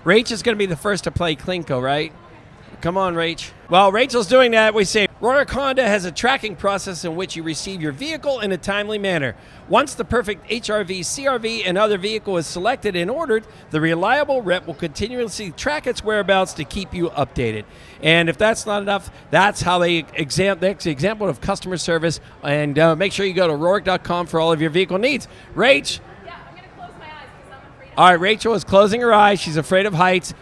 Rach is going to be the first to play Clinco, right? Come on, Rach. While Rachel's doing that, we say, Rourke Honda has a tracking process in which you receive your vehicle in a timely manner. Once the perfect HRV, CRV, and other vehicle is selected and ordered, the reliable rep will continuously track its whereabouts to keep you updated. And if that's not enough, that's how that's the example of customer service. And make sure you go to Rourke.com for all of your vehicle needs. Rach. Yeah, I'm going to close my eyes because I'm afraid. All right, Rachel is closing her eyes. She's afraid of heights.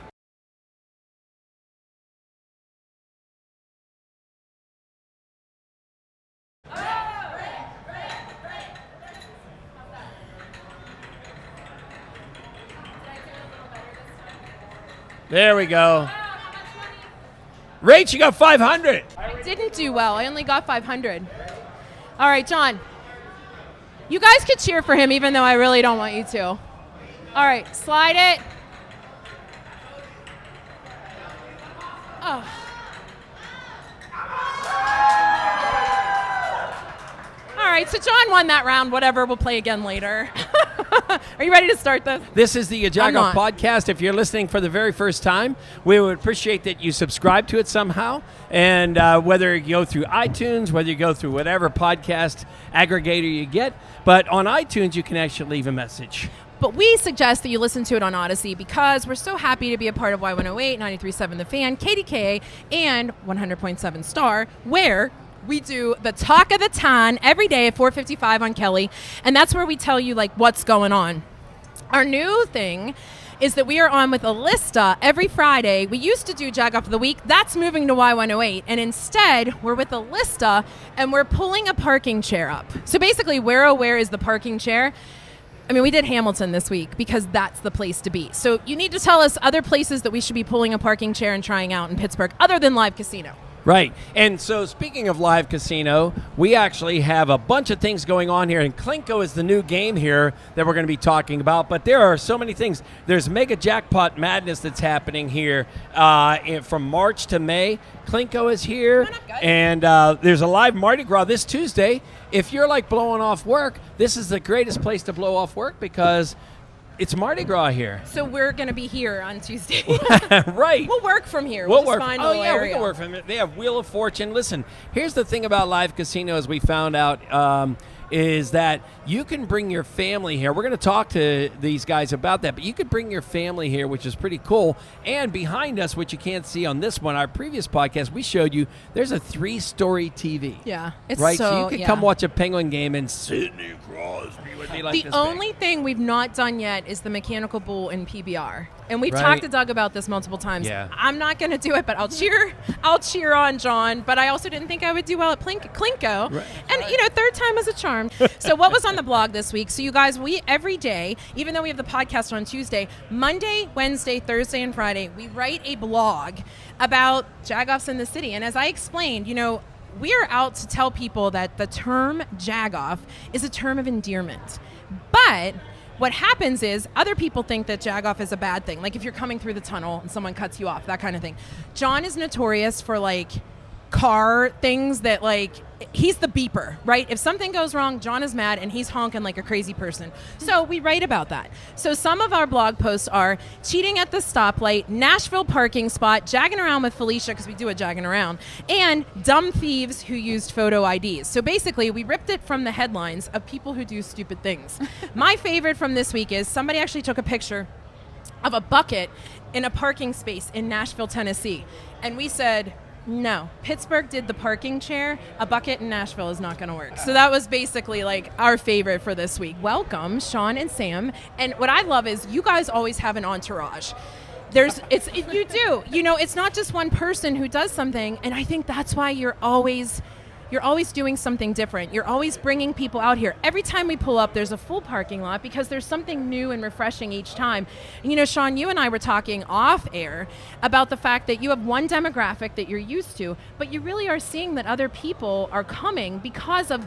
There we go. Rach, you got 500. I didn't do well. I only got 500. All right, John. You guys could cheer for him even though I really don't want you to. All right, slide it. Oh. All right, so John won that round. Whatever, we'll play again later. Are you ready to start this? This is the Yajagoff Podcast. If you're listening for the very first time, we would appreciate that you subscribe to it somehow. And whether you go through iTunes, whether you go through whatever podcast aggregator you get. But on iTunes, you can actually leave a message. But we suggest that you listen to it on Odyssey because we're so happy to be a part of Y108, 93.7 The Fan, KDKA, and 100.7 Star, where we do the Talk of the Town every day at 4:55 on Kelly, and that's where we tell you like what's going on. Our new thing is that we are on with Alista every Friday. We used to do Jagoff of the Week. That's moving to Y108, and instead we're with Alista, and we're pulling a parking chair up. So basically, where is the parking chair? I mean, we did Hamilton this week because that's the place to be. So you need to tell us other places that we should be pulling a parking chair and trying out in Pittsburgh other than Live Casino. Right. And so speaking of live casino, we actually have a bunch of things going on here. And Clinco is the new game here that we're going to be talking about. But there are so many things. There's mega jackpot madness that's happening here from March to May. Clinco is here. And there's a live Mardi Gras this Tuesday. If you're like blowing off work, this is the greatest place to blow off work because it's Mardi Gras here. So we're going to be here on Tuesday. Right. We'll work from here. We'll just work. find Oh, a yeah, area. we can work from it. They have Wheel of Fortune. Listen, here's the thing about live casinos we found out is that you can bring your family here. We're going to talk to these guys about that, but you could bring your family here, which is pretty cool. And behind us, which you can't see on this one, our previous podcast, we showed you there's a 3-story TV. Yeah. It's right? So you could come watch a Penguin game and Sidney Crosby would be like the this only big. thing we've not done yet is the mechanical bull in PBR. And we've Right. talked to Doug about this multiple times. Yeah. I'm not going to do it, but I'll cheer on John. But I also didn't think I would do well at Clinco. Right. And, third time was a charm. So what was on the blog this week? So you guys, we every day, even though we have the podcast on Tuesday, Monday, Wednesday, Thursday, and Friday, we write a blog about Jagoffs in the city. And as I explained, we are out to tell people that the term Jagoff is a term of endearment. But what happens is other people think that Jagoff is a bad thing. Like if you're coming through the tunnel and someone cuts you off, that kind of thing. John is notorious for car things that he's the beeper, right? If something goes wrong, John is mad and he's honking like a crazy person. So we write about that. So some of our blog posts are cheating at the stoplight, Nashville parking spot, jagging around with Felicia, because we do a jagging around, and dumb thieves who used photo IDs. So basically we ripped it from the headlines of people who do stupid things. My favorite from this week is somebody actually took a picture of a bucket in a parking space in Nashville, Tennessee. And we said, no, Pittsburgh did the parking chair. A bucket in Nashville is not going to work. So that was basically our favorite for this week. Welcome, Sean and Sam. And what I love is you guys always have an entourage. You do. It's not just one person who does something. And I think that's why you're always doing something different. You're always bringing people out here. Every time we pull up, there's a full parking lot because there's something new and refreshing each time. And Sean, you and I were talking off air about the fact that you have one demographic that you're used to, but you really are seeing that other people are coming because of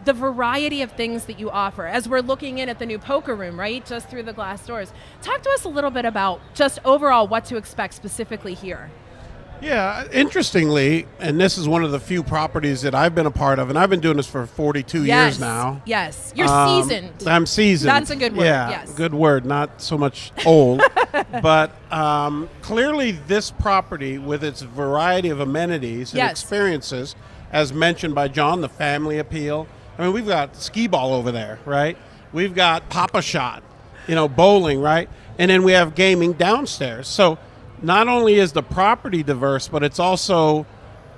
the variety of things that you offer. As we're looking in at the new poker room, right, just through the glass doors. Talk to us a little bit about just overall what to expect specifically here. Yeah, interestingly, and this is one of the few properties that I've been a part of, and I've been doing this for 42 years now. Yes, you're seasoned. I'm seasoned. That's a good word, Yeah, yes. good word, not so much old. But clearly this property, with its variety of amenities and Yes. experiences, as mentioned by John, the family appeal. I mean, we've got skee ball over there, right? We've got Pop-A-Shot, bowling, right? And then we have gaming downstairs. So not only is the property diverse, but it's also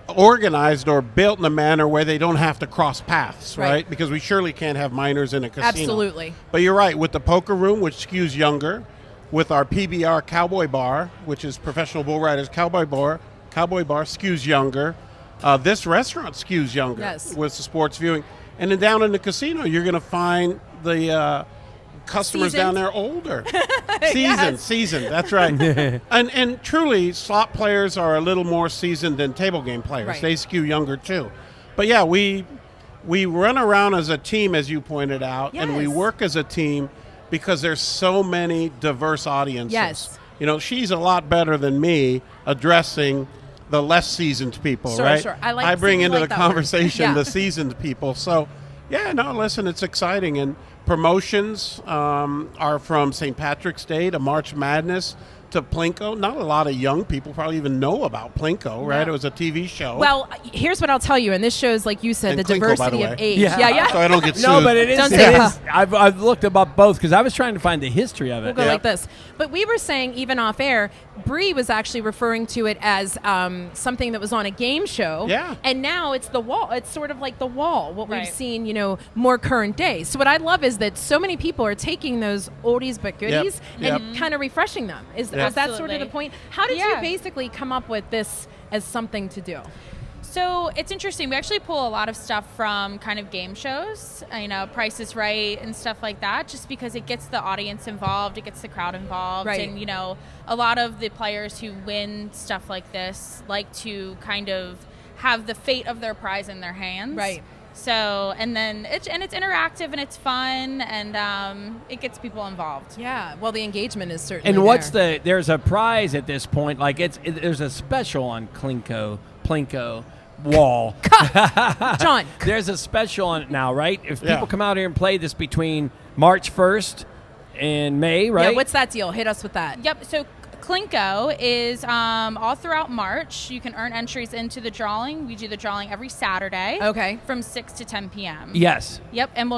organized or built in a manner where they don't have to cross paths, right? Because we surely can't have minors in a casino. Absolutely. But you're right, with the poker room, which skews younger, with our PBR Cowboy Bar, which is Professional Bull Riders Cowboy Bar skews younger. This restaurant skews younger with the sports viewing. And then down in the casino, you're going to find the customers down there older. Seasoned, that's right. and truly, slot players are a little more seasoned than table game players. Right. They skew younger too. But yeah, we run around as a team, as you pointed out, and we work as a team because there's so many diverse audiences. Yes. She's a lot better than me addressing the less seasoned people, right? Sure. I bring into the conversation the the seasoned people. So, listen, it's exciting. And promotions are from St. Patrick's Day to March Madness to Clinco. Not a lot of young people probably even know about Clinco, right? It was a TV show. Well, here's what I'll tell you, and this shows, like you said, And the Clinco, by diversity the of way. age. Yeah. So I don't get sued. No, but it is. Don't It say is. I've looked them up both because I was trying to find the history of it. We'll go like this. But we were saying, even off air, Brie was actually referring to it as something that was on a game show. Yeah. And now it's the wall. It's sort of like the wall, what we've Right. seen, more current day. So what I love is that so many people are taking those oldies but goodies and kind of refreshing them. Is that sort of Absolutely. the point? How did you Yeah. basically come up with this as something to do? So it's interesting. We actually pull a lot of stuff from kind of game shows, Price is Right and stuff like that, just because it gets the audience involved, it gets the crowd involved. Right. And, a lot of the players who win stuff like this like to kind of have the fate of their prize in their hands. Right. So, and then it's interactive and it's fun and it gets people involved. Yeah. Well, the engagement is certainly And what's there. there's a prize at this point, like there's a special on Plinko wall. John. There's a special on it now, right? If Yeah. people come out here and play this between March 1st and May, right? Yeah, what's that deal? Hit us with that. Yep. So Clinco is all throughout March. You can earn entries into the drawing. We do the drawing every Saturday. Okay. From 6 to 10 p.m. Yes. Yep. And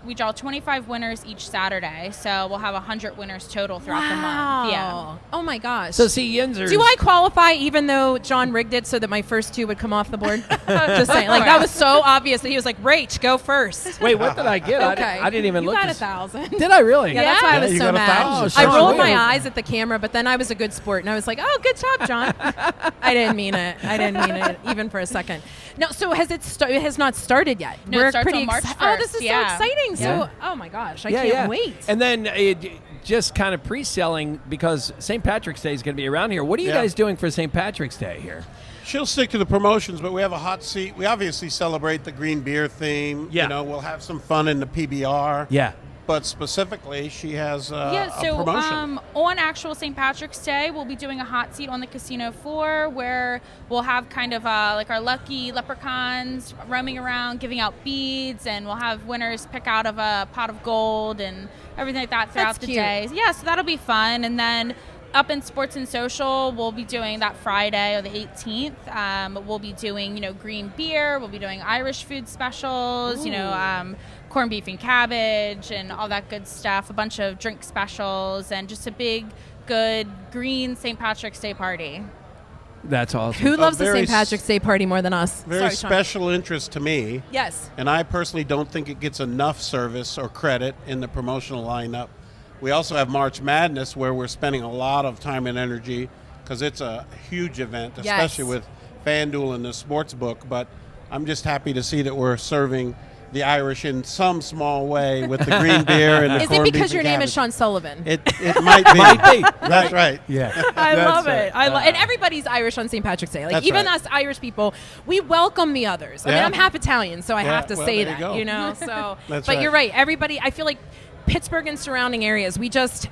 we draw 25 winners each Saturday. So we'll have 100 winners total throughout the month. Yeah. Oh my gosh. So see, Yinzers. Do I qualify even though John rigged it so that my first two would come off the board? Just saying. Like, that was so obvious that he was like, Rach, go first. Wait, what did I get? Okay. I didn't even you look. got to 1,000. Did I really? Yeah, that's why I Yeah, was you so got mad. 1,000. I Oh, rolled sure. my eyes at the camera, but then I was a good sport, and I was like, "Oh, good job, John." I didn't mean it. Even for a second. No, so it has not started yet. No, We're it starts pretty on March Oh, this is 1st, yeah. so exciting. Yeah. So, oh my gosh, I can't wait. And then just kind of pre-selling because St. Patrick's Day is going to be around here. What are you guys doing for St. Patrick's Day here? She'll stick to the promotions, but we have a hot seat. We obviously celebrate the green beer theme. Yeah. We'll have some fun in the PBR. Yeah. But specifically, she has a So promotion. on actual St. Patrick's Day, we'll be doing a hot seat on the casino floor where we'll have kind of like our lucky leprechauns roaming around giving out beads, and we'll have winners pick out of a pot of gold and everything like that throughout That's the cute. day. Yeah, so that'll be fun. And then up in Sports and Social, we'll be doing that Friday or the 18th. We'll be doing, green beer. We'll be doing Irish food specials, corned beef and cabbage and all that good stuff. A bunch of drink specials and just a big, good, green St. Patrick's Day party. That's awesome. Who loves the very St. Patrick's Day party more than us? Very Sorry, Sean. special interest to me. Yes. And I personally don't think it gets enough service or credit in the promotional lineup. We also have March Madness, where we're spending a lot of time and energy because it's a huge event, especially with FanDuel and the sports book. But I'm just happy to see that we're serving the Irish in some small way with the green beer and the Is corned it beef because and your name is cabbage. Sean Sullivan? It might be. Might be. That's right. Yeah. I That's love right. it. And everybody's Irish on St. Patrick's Day. Like, That's even right. us Irish people, we welcome the others. I mean, Yeah. I'm half Italian, so I Yeah, have to well, say there you that, go. So, That's but right. you're right. Everybody, I feel like Pittsburgh and surrounding areas,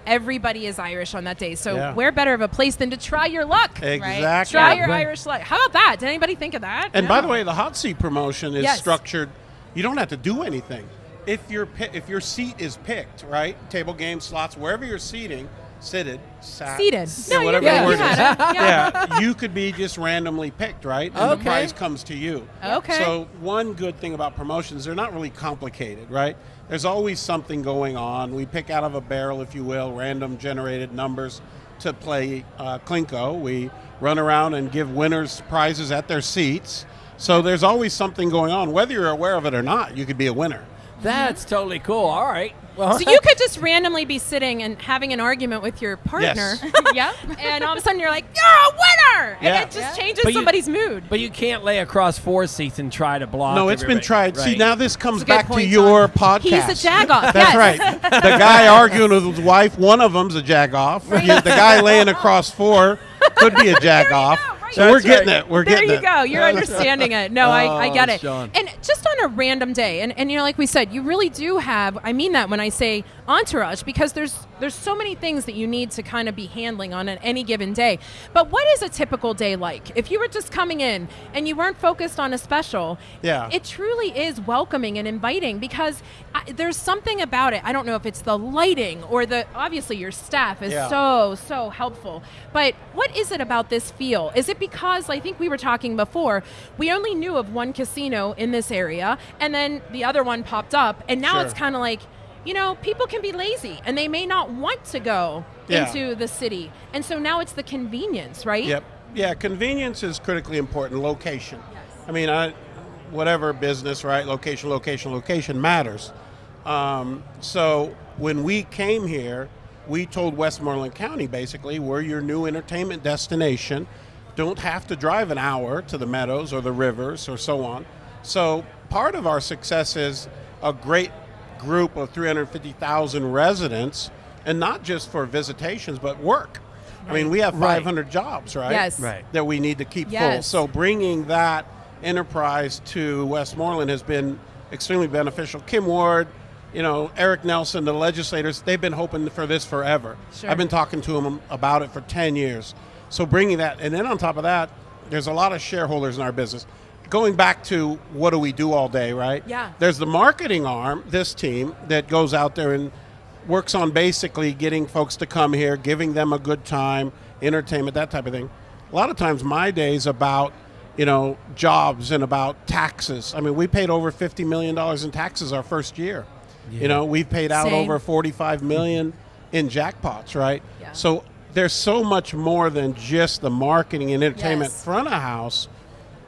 everybody is Irish on that day. So Yeah. where better of a place than to try your luck? Exactly. Try your Irish luck. How about that? Did anybody think of that? And No. by the way, the hot seat promotion is Yes. structured. You don't have to do anything. If your seat is picked, right? Table games, slots, wherever you're seated. Seated. Yeah, No, whatever you're the good. word You is. had it. Yeah, you could be just randomly picked, right? And the Okay. prize comes to you. Okay. So one good thing about promotions, they're not really complicated, right? There's always something going on. We pick out of a barrel, if you will, random generated numbers to play Clinco. We run around and give winners prizes at their seats. So there's always something going on. Whether you're aware of it or not, you could be a winner. That's totally cool. All right. Well, So you could just randomly be sitting and having an argument with your partner. Yes. Yep. And all of a sudden you're like, you're a winner! Yeah. And it just changes But you- somebody's mood. but you can't lay across 4 seats and try to block. No, it's been everybody. tried. See, Right. now this comes That's a good back to point, your John. podcast. He's a Jagoff. That's yes. right. The guy arguing with his wife, one of them's a Jagoff. The guy laying across 4 could be a Jagoff. go, right. So we're That's getting right. it. We're There getting you it. go. You're understanding it. No, I get it. Sean. And just on a random day, and you know, like we said, you really do have, I mean that when I say entourage, because there's so many things that you need to kind of be handling on any given day. But what is a typical day like? If you were just coming in and you weren't focused on a special, Yeah. it truly is welcoming and inviting, because there's something about it. I don't know if it's the lighting or obviously your staff is Yeah. so helpful. But what is it about this feel? Is it because, I think we were talking before, we only knew of one casino in this area, and then the other one popped up, and now Sure. it's kind of like, you know, people can be lazy and they may not want to go Yeah. into the city. And so now it's the convenience, right? Yep. Yeah, convenience is critically important. Location. I mean, whatever business, right? Location matters. So when we came here, we told West Moreland County, basically, we're your new entertainment destination. Don't have to drive an hour to the meadows or the rivers or so on. So part of our success is a great group of 350,000 residents, and not just for visitations, but work. I mean, we have Right. 500 jobs, right? Yes. Right. That we need to keep full. Yes. So bringing that enterprise to Westmoreland has been extremely beneficial. Kim Ward, Eric Nelson, the legislators, they've been hoping for this forever. Sure. I've been talking to them about it for 10 years. So bringing that, and then on top of that, there's a lot of shareholders in our business. Going back to what do we do all day, right? Yeah. There's the marketing arm, this team, that goes out there and works on basically getting folks to come here, giving them a good time, entertainment, that type of thing. A lot of times my day's about, jobs and about taxes. I mean, we paid over $50 million in taxes our first year. We've paid out Same. over $45 million in jackpots, right? Yeah. So there's so much more than just the marketing and entertainment Yes. front of house,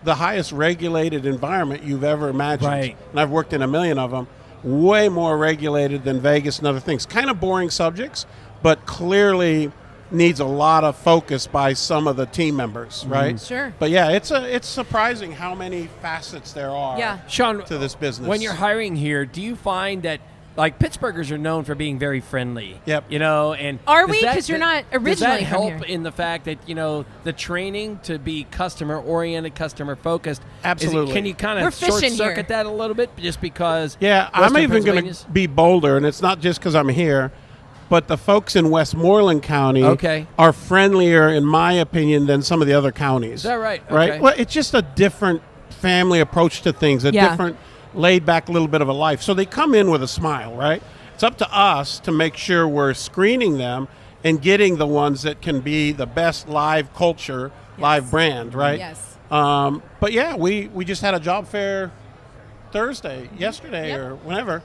the highest regulated environment you've ever imagined. Right. And I've worked in a million of them. Way more regulated than Vegas and other things. Kind of boring subjects, but clearly needs a lot of focus by some of the team members, right? Sure. But yeah, it's surprising how many facets there are Yeah. Sean, to this business. when you're hiring here, do you find that, like, Pittsburghers are known for being very friendly? Yep. And Are does we? that- 'Cause you're not Does originally that from help here. in the fact that the training to be customer oriented, customer focused? Absolutely. Can you kind We're of short fishing here. circuit that a little bit, just because? Yeah, I'm Western even going to Pennsylvania's- be bolder, and it's not just because I'm here, but the folks in Westmoreland County Okay. are friendlier, in my opinion, than some of the other counties. Is that right? Right? Okay. Well, it's just a different family approach to things, a Yeah. different laid-back little bit of a life. So they come in with a smile, right? It's up to us to make sure we're screening them and getting the ones that can be the best live culture, live brand, right? Yes. But yeah, we just had a job fair yesterday Yep. or whenever.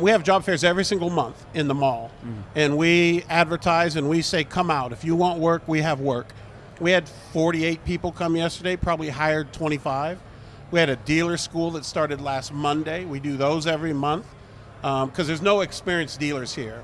We have job fairs every single month in the mall. And we advertise and we say, come out. If you want work, we have work. We had 48 people come yesterday, probably hired 25. We had a dealer school that started last Monday. We do those every month because there's no experienced dealers here.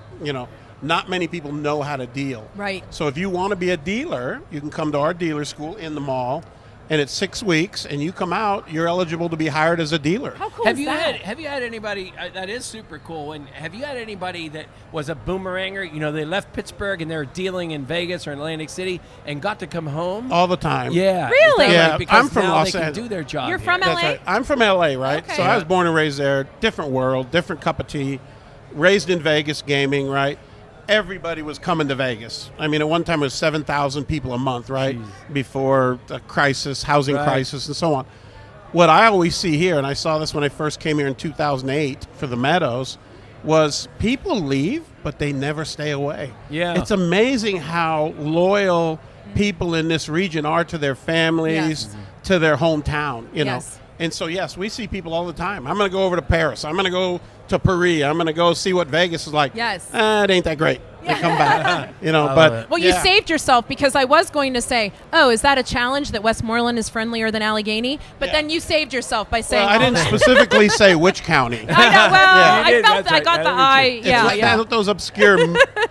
Not many people know how to deal. Right. So if you want to be a dealer, you can come to our dealer school in the mall, and it's 6 weeks, and you come out, you're eligible to be hired as a dealer. How cool Have is you that? had anybody that is super cool? And have you had anybody that was a boomeranger? They left Pittsburgh and they're dealing in Vegas or Atlantic City and got to come home. All the time. Yeah, Really? Is that Yeah, right? Because I'm from now Los they can Angeles. do their job. You're here. from That's LA? right. I'm from LA, right? Okay. So I was born and raised there. Different world, different cup of tea. raised in Vegas gaming, right? Everybody was coming to Vegas. I mean, at one time it was 7,000 people a month, right? Jeez. Before the crisis, housing crisis, and so on. What I always see here, and I saw this when I first came here in 2008 for the Meadows, was people leave, but they never stay away. Yeah. It's amazing how loyal people in this region are to their families, to their hometown, you know. And so, yes, we see people all the time. I'm going to go over to Paris. I'm going to go to Paris. I'm going to go see what Vegas is like. Yes. It ain't that great. They come back, you know. Well, you saved yourself, because I was going to say, oh, is that a challenge that West Moreland is friendlier than Allegheny? But then you saved yourself by saying I didn't specifically say which county. I know. Well, I felt I got the eye. It's those obscure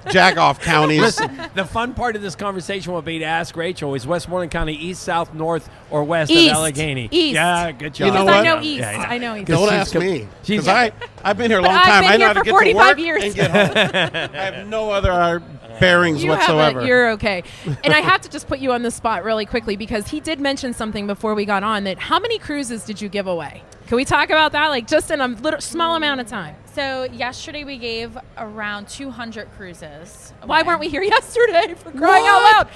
jagoff counties. Listen, the fun part of this conversation will be to ask Rachel, is West Moreland County east, south, north, or west of Allegheny? East. Yeah, good job. You know what? I know east. I know east. Don't ask me, because I've been here a long time. I know how to get to work and get home. I have no other bearings whatsoever. You're okay. And I have to just put you on the spot really quickly, because he did mention something before we got on, that how many cruises did you give away? Can we talk about that, like just in a small amount of time? So yesterday we gave around 200 cruises. Why weren't we here yesterday, for crying out loud?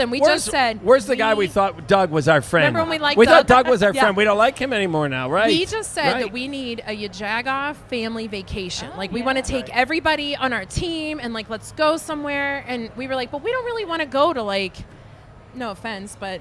We just said. Where's the guy we thought Doug was our friend? Remember when we liked We Doug? thought Doug was our friend. We don't like him anymore now, right? He just said that we need a Yajagoff family vacation. We want to take everybody on our team and let's go somewhere. And we were like, but we don't really want to go to no offense, but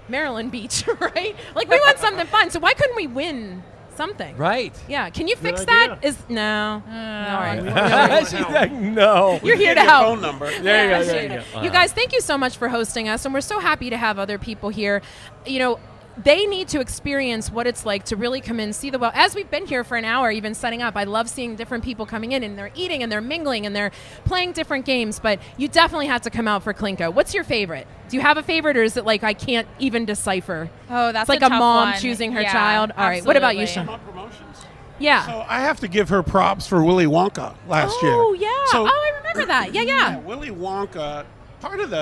Maryland Beach, right? We want something fun. So why couldn't we win something? Right. Yeah. Can you fix that? No. All right. She's like, no. You're here to help. Phone number. There you go. You guys, thank you so much for hosting us, and we're so happy to have other people here. You know, they need to experience what it's like to really come in, see the well. As we've been here for an hour, even setting up, I love seeing different people coming in, and they're eating and they're mingling and they're playing different games. But you definitely have to come out for Clinco. What's your favorite? Do you have a favorite, or is it I can't even decipher? Oh, that's it's a mom one. choosing her child. All right. Absolutely. What about you, Sean? Promotions. Yeah. So I have to give her props for Willy Wonka last year. Oh yeah. So, I remember that. Yeah. Willy Wonka, part of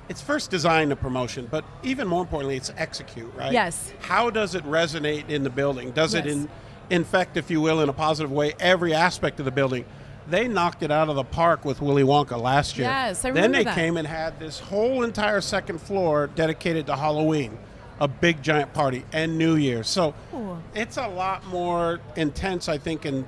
it's first design the promotion, but even more importantly, it's execute, right? Yes. How does it resonate in the building? Does it infect, if you will, in a positive way, every aspect of the building? They knocked it out of the park with Willy Wonka last year. Yes, I remember Then they that. came and had this whole entire second floor dedicated to Halloween, a big giant party, and New Year. So it's a lot more intense, I think, in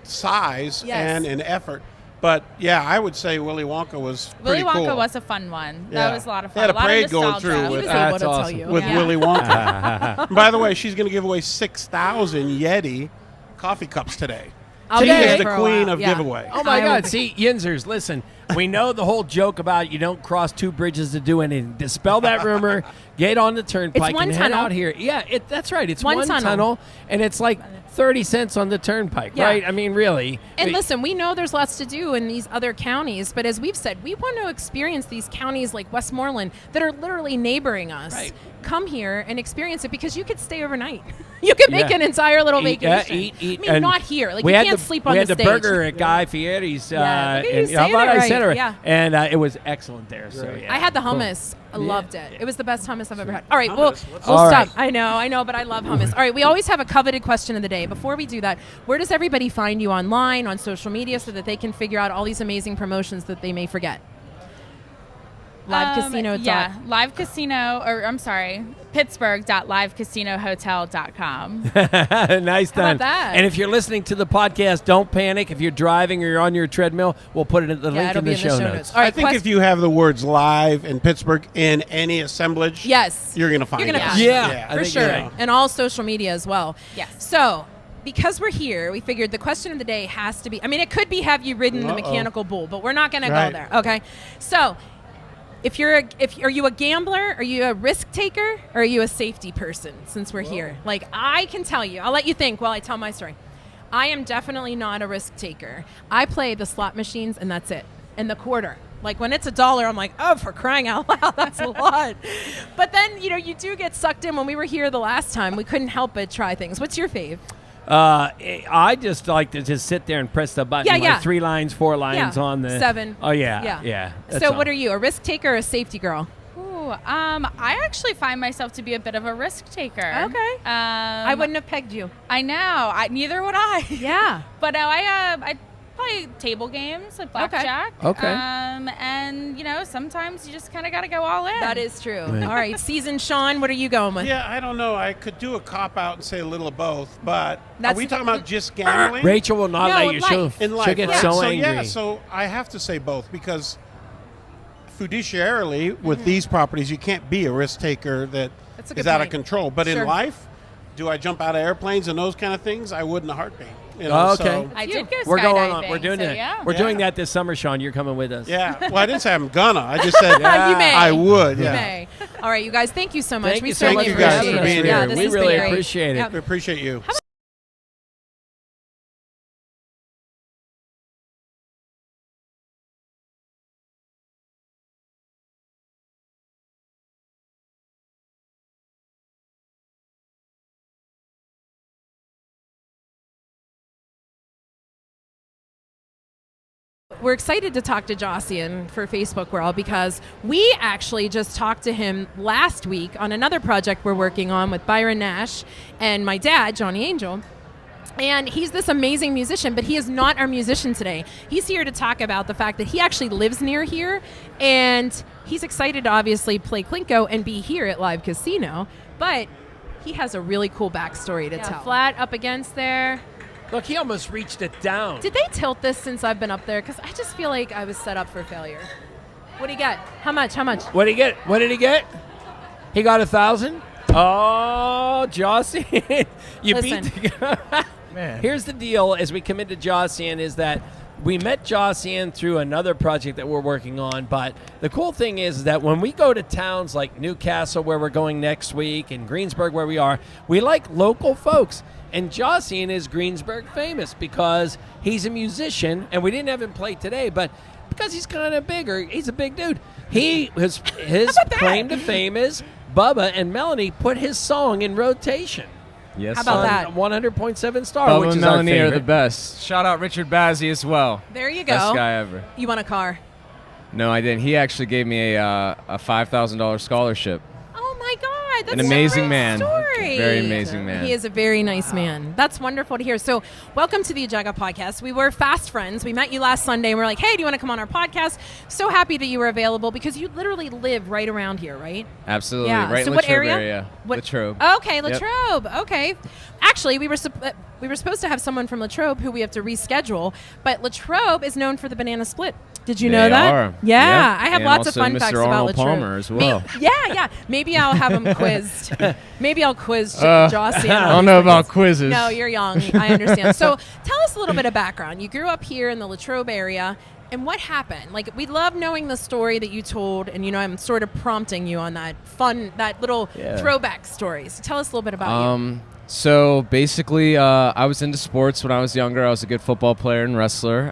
size and in effort. But yeah, I would say Willy Wonka was pretty cool. Willy Wonka was a fun one. Yeah. That was a lot of fun. They had a parade lot of going through with, That's awesome. with Willy Wonka. By the way, she's going to give away 6,000 Yeti coffee cups today. I'll She be is there the for a queen while. of Yeah. giveaway. Oh my God! See, Yinzers, listen. We know the whole joke about you don't cross two bridges to do anything. Dispel that rumor. Get on the turnpike one and head tunnel. out here. Yeah, that's right. It's One one tunnel. tunnel, and it's 30 cents on the turnpike, Yeah. right? I mean, really. And listen, we know there's lots to do in these other counties, but as we've said, we want to experience these counties like Westmoreland that are literally neighboring us. Right. Come here and experience it, because you could stay overnight. You could make an entire little vacation. Eat. I mean, And not here. You we had can't the, sleep on we the had stage. the burger at Guy Fieri's. Look at you and saying how about it I said right. it? Yeah. And it was excellent there. So yeah. I had the Cool. hummus. I loved it. It was the best hummus I've ever had. All right, Hummus? we'll What's All stop. right. I know, but I love hummus. All right, we always have a coveted question of the day. Before we do that, where does everybody find you online, on social media, so that they can figure out all these amazing promotions that they may forget? Live Casino. Yeah, live casino, or I'm sorry, Pittsburgh.livecasinohotel.com. Nice done. about that? And if you're listening to the podcast, don't panic. If you're driving or you're on your treadmill, we'll put it at the link it'll in be the show notes. All right, I think if you have the words live in Pittsburgh in any assemblage, yes, you're going to find You're gonna it. find it. Yeah, I for think sure, you're right. and all social media as well. Yes. So, because we're here, we figured the question of the day has to be. I mean, it could be, have you ridden the mechanical bull? But we're not going to go Right. there. Okay. So, are you a gambler? Are you a risk taker? Or are you a safety person? Since we're here, I can tell you. I'll let you think while I tell my story. I am definitely not a risk taker. I play the slot machines, and that's it. And the quarter. When it's $1, I'm like, oh, for crying out loud, that's a lot. But then, you do get sucked in. When we were here the last time, we couldn't help but try things. What's your fave? I just like to just sit there and press the button. Yeah. 3 lines, 4 lines on the 7. Yeah. So what are you, a risk taker or a safety girl? Ooh, I actually find myself to be a bit of a risk taker. Okay. I wouldn't have pegged you. I know. Neither would I. Yeah. But no, I play table games like blackjack. Okay. And sometimes you just kind of got to go all in. That is true. Right. All right, seasoned Sean, what are you going with? Yeah, I don't know. I could do a cop-out and say a little of both, but That's are we talking about just gambling? Rachel will not No, let you. life. In life, She'll get right? so angry. Yeah, so I have to say both because fiduciarily with these properties, you can't be a risk taker that That's a is good out of point. control. But Sure. in life, do I jump out of airplanes and those kind of things? I would in a heartbeat. Oh, okay. So, I did go skydiving. We're going on. We're doing so that. Yeah. We're doing Yeah. that this summer, Sean. You're coming with us. yeah. Well, I didn't say I'm gonna. I just said You may. I would. You Yeah. may. All right, you guys, thank you so much. Thank We you so certainly much for having appreciate us. it. Being Yeah, here. this We has been really great. appreciate it. Yep. We appreciate you. We're excited to talk to Josiah for Facebook World because we actually just talked to him last week on another project we're working on with Byron Nash and my dad, Johnny Angel. And he's this amazing musician, but he is not our musician today. He's here to talk about the fact that he actually lives near here, and he's excited to obviously play Clinco and be here at Live Casino, but he has a really cool backstory to tell. Flat up against there. Look, he almost reached it down. Did they tilt this since I've been up there? Because I just feel like I was set up for failure. What do you get? How much? How much? What did he get? What did he get? He got 1,000. Oh, Josiah, you Listen. beat the Man. Here's the deal as we commit to Josiah is that we met Josiah through another project that we're working on, but the cool thing is that when we go to towns like Newcastle, where we're going next week, and Greensburg, where we are, we like local folks. And Josiah is Greensburg famous because he's a musician, and we didn't have him play today, but because he's kind of bigger, he's a big dude. His claim to fame is Bubba and Melanie put his song in rotation. Yes. How about on that? 100.7 Star, Bubba which and is our Melanie are favorite. the best. Shout out Richard Bazzi as well. There you go. Best guy ever. You want a car? No, I didn't. He actually gave me a $5,000 scholarship. Oh my God, that's An amazing a great man. story. Very amazing man. He is a very nice man. That's wonderful to hear. So, welcome to the Yajagoff podcast. We were fast friends. We met you last Sunday, and we're like, "Hey, do you want to come on our podcast?" So happy that you were available because you literally live right around here, right? Absolutely. Yeah. Right So in what Latrobe area? What- Latrobe. Okay, Yep. Latrobe. Okay. Actually, we were supposed to have someone from Latrobe who we have to reschedule, but Latrobe is known for the banana split. Did you know They that? are. Yeah, Yep. I have And lots of also fun Mr. facts about Arnold Latrobe. Palmer as well. Yeah. Maybe I'll have him quizzed. Maybe I'll quiz Josiah. I don't know about quizzes. No, you're young. I understand. So tell us a little bit of background. You grew up here in the Latrobe area, and what happened? Like, we love knowing the story that you told, and I'm sort of prompting you on that little throwback story. So tell us a little bit about you. So basically, I was into sports when I was younger. I was a good football player and wrestler.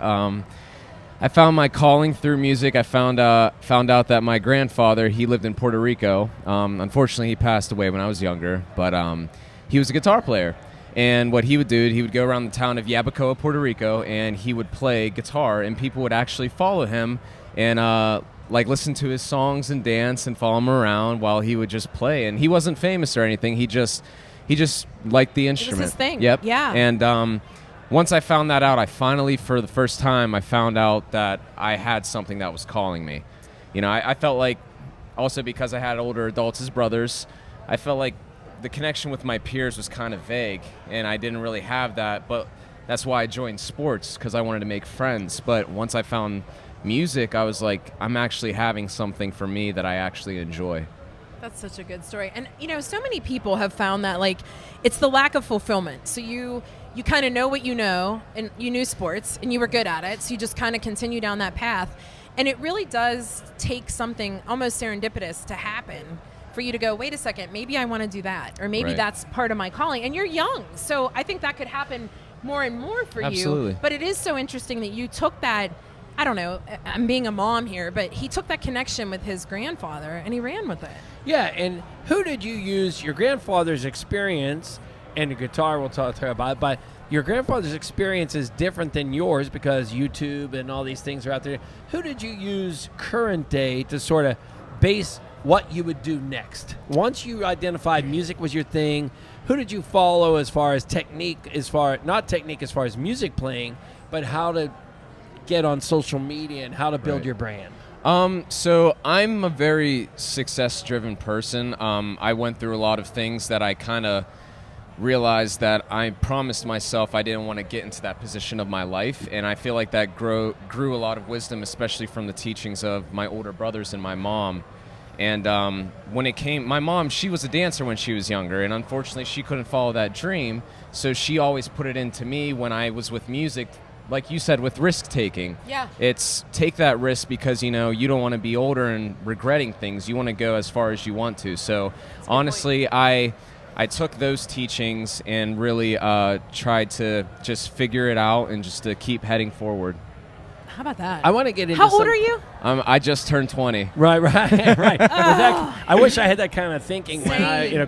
I found my calling through music. I found out that my grandfather, he lived in Puerto Rico. Unfortunately, he passed away when I was younger, but he was a guitar player. And what he would do, he would go around the town of Yajagoff, Puerto Rico, and he would play guitar, and people would actually follow him and listen to his songs and dance and follow him around while he would just play. And he wasn't famous or anything. He just liked the instrument. his thing. Yep. Yeah. And once I found that out, I finally, for the first time, I found out that I had something that was calling me. I felt like, also because I had older adults as brothers, I felt like the connection with my peers was kind of vague, and I didn't really have that. But that's why I joined sports, because I wanted to make friends. But once I found music, I was like, I'm actually having something for me that I actually enjoy. That's such a good story. And, so many people have found that, like, it's the lack of fulfillment. So you kind of know what you know, and you knew sports, and you were good at it, so you just kind of continue down that path. And it really does take something almost serendipitous to happen for you to go, wait a second, maybe I want to do that, or maybe Right. that's part of my calling. And you're young, so I think that could happen more and more for Absolutely. you. But it is so interesting that you took that, I don't know, I'm being a mom here, but he took that connection with his grandfather, and he ran with it. Yeah, and who did you use your grandfather's experience, and the guitar we'll talk about, but your grandfather's experience is different than yours because YouTube and all these things are out there. Who did you use current day to sort of base what you would do next. Once you identified music was your thing, who did you follow as far as not technique as far as music playing, but how to get on social media and how to build your brand? So I'm a very success-driven person. I went through a lot of things that I kind of realized that I promised myself I didn't want to get into that position of my life, and I feel like that grew a lot of wisdom, especially from the teachings of my older brothers and my mom. And when it came, my mom, she was a dancer when she was younger, and unfortunately she couldn't follow that dream, so she always put it into me when I was with music, like you said, with risk-taking. Yeah. It's take that risk because, you know, you don't want to be older and regretting things. You want to go as far as you want to. So honestly, I took those teachings and really tried to just figure it out and just to keep heading forward. How about that? I want to get into How old are you? I just turned 20. Right. I wish I had that kind of thinking,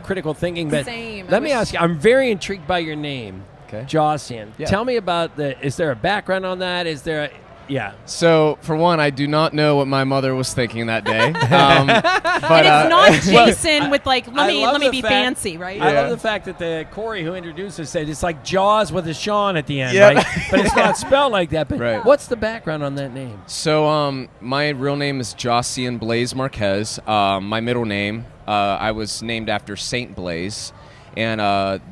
critical thinking. But Same. let me ask you, I'm very intrigued by your name, Okay. Josiah. Yeah. Tell me about is there a background on that? Is there yeah. So, for one, I do not know what my mother was thinking that day. But And it's not Jason with like, let me be fancy, right? I love the fact that Corey, who introduced us, said it's like Jaws with a Sean at the end, Yep. right? But it's not spelled like that. But Right. what's the background on that name? So, my real name is Josiah Blaze Marquez. My middle name, I was named after Saint Blaise. And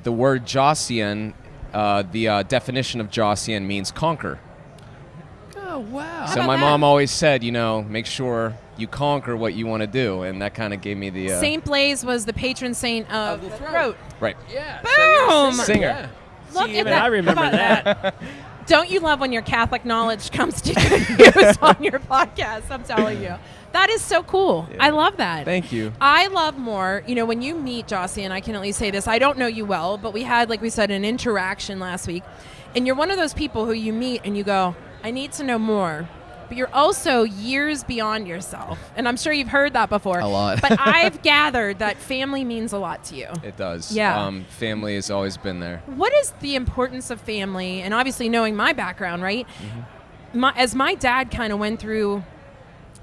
the word Josiah, the definition of Josiah means conquer. Oh, wow. So my mom always said, make sure you conquer what you want to do, and that kind of gave me the... Saint Blaise was the patron saint of the throat. Right. Yeah. Boom! So Singer. Yeah. Look See, at even that. I remember How about that. Don't you love when your Catholic knowledge comes to good use on your podcast? I'm telling you. That is so cool. Yeah. I love that. Thank you. I love more, when you meet Josiah, and I can at least say this, I don't know you well, but we had, like we said, an interaction last week, and you're one of those people who you meet and you go, I need to know more. But you're also years beyond yourself. And I'm sure you've heard that before. A lot. But I've gathered that family means a lot to you. It does. Yeah. Family has always been there. What is the importance of family? And obviously knowing my background, right? Mm-hmm. As my dad kind of went through,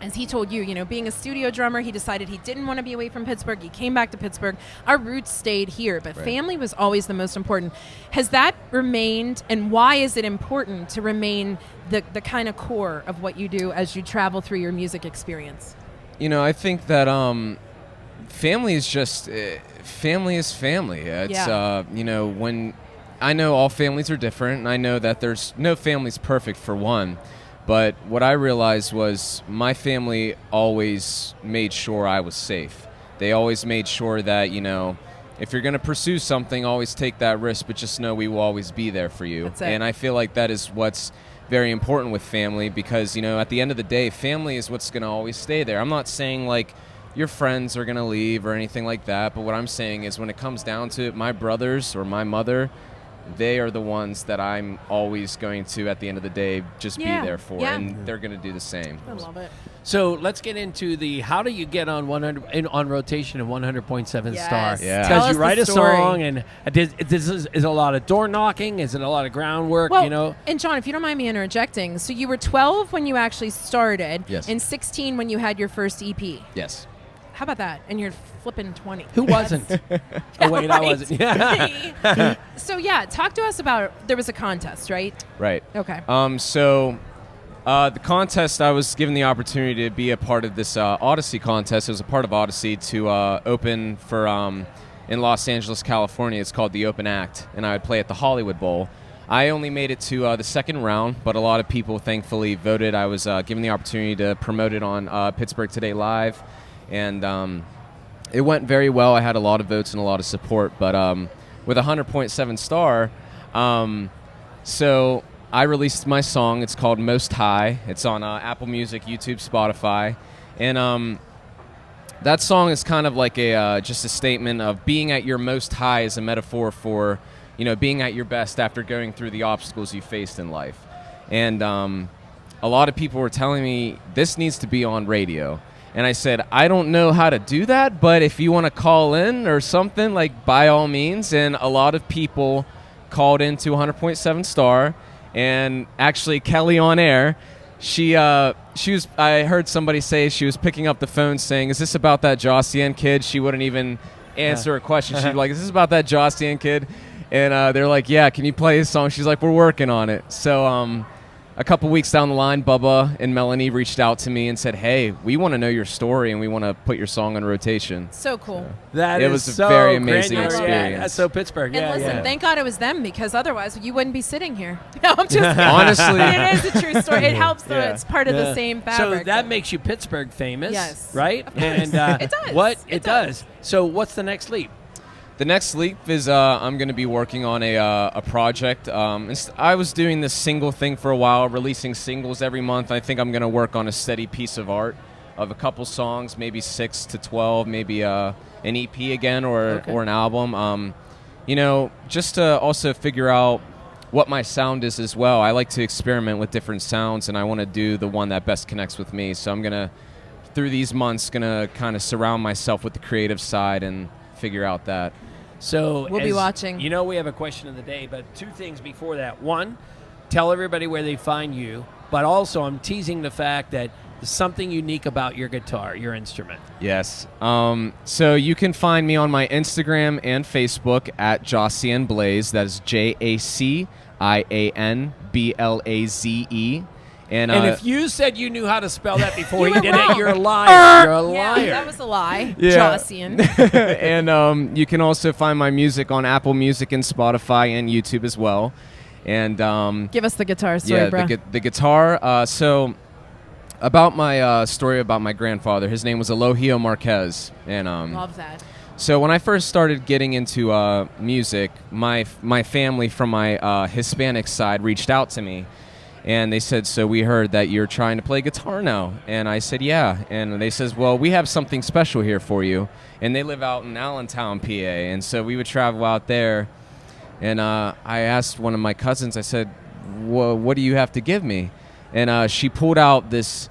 as he told you, being a studio drummer, he decided he didn't want to be away from Pittsburgh. He came back to Pittsburgh. Our roots stayed here, but family was always the most important. Has that remained, and why is it important to remain the kind of core of what you do as you travel through your music experience? I think that family is just family is family. It's when I know all families are different, and I know that there's no family's perfect for one. But what I realized was my family always made sure I was safe. They always made sure that, if you're going to pursue something, always take that risk, but just know we will always be there for you. That's it. And I feel like that is what's very important with family because, at the end of the day, family is what's going to always stay there. I'm not saying like your friends are going to leave or anything like that, but what I'm saying is when it comes down to it, my brothers or my mother, they are the ones that I'm always going to, at the end of the day, just be there for, and they're going to do the same. I love it. So let's get into how do you get on 100 on rotation and 100.7 Yes. Star? Yeah. Tell Because us you write the a story. song, and this is a lot of door knocking. Is it a lot of groundwork? Well, and John, if you don't mind me interjecting, so you were 12 when you actually started, Yes. and 16 when you had your first EP. Yes. How about that? And you're flipping 20. Who wasn't? Oh wait, I Right. wasn't. Yeah. So talk to us about. There was a contest, right? Right. Okay. So the contest, I was given the opportunity to be a part of this Odyssey contest. It was a part of Odyssey to open for in Los Angeles, California. It's called the Open Act, and I would play at the Hollywood Bowl. I only made it to the second round, but a lot of people thankfully voted. I was given the opportunity to promote it on Pittsburgh Today Live, and it went very well. I had a lot of votes and a lot of support, but with 100.7 Star, so I released my song. It's called Most High. It's on Apple Music, YouTube, Spotify, and that song is kind of like just a statement of being at your most high as a metaphor for, being at your best after going through the obstacles you faced in life. And a lot of people were telling me this needs to be on radio. And I said, I don't know how to do that, but if you want to call in or something, like by all means. And a lot of people called into 100.7 Star, and actually Kelly on air, she was. I heard somebody say she was picking up the phone saying, "Is this about that Josiah kid?" She wouldn't even answer a question. She'd be like, "Is this about that Josiah kid?" And they're like, "Yeah, can you play his song?" She's like, "We're working on it." So a couple weeks down the line, Bubba and Melanie reached out to me and said, "Hey, we want to know your story and we want to put your song on rotation." So cool. It was a very amazing granular. experience. Yeah, that's so Pittsburgh. And listen, thank God it was them, because otherwise you wouldn't be sitting here. No, I'm just Honestly. it is a true story. It helps though. It's part of the same fabric. So that makes you Pittsburgh famous, yes, right? And it does. It does. So what's the next leap? The next leap is I'm going to be working on a project. I was doing this single thing for a while, releasing singles every month. I think I'm going to work on a steady piece of art of a couple songs, maybe 6 to 12, maybe an EP again or an album. Just to also figure out what my sound is as well. I like to experiment with different sounds, and I want to do the one that best connects with me. So I'm going to, through these months, going to kind of surround myself with the creative side and figure out that. So we'll be watching. You know, we have a question of the day, but two things before that. One, tell everybody where they find you, but also I'm teasing the fact that there's something unique about your guitar, your instrument. Yes. So you can find me on my Instagram and Facebook at Josiah Blaze. That is JACIANBLAZE. And if you said you knew how to spell that before he did it, you're a liar. You're a liar. Yeah, that was a lie. Yeah. Josiah. And you can also find my music on Apple Music and Spotify and YouTube as well. And give us the guitar story, bro. The guitar. So about my story about my grandfather, his name was Elohio Marquez. And love that. So when I first started getting into music, my family from my Hispanic side reached out to me. And they said, "So we heard that you're trying to play guitar now." And I said, "Yeah." And they says, "Well, we have something special here for you." And they live out in Allentown, PA. And so we would travel out there. And I asked one of my cousins, I said, "What do you have to give me?" And she pulled out this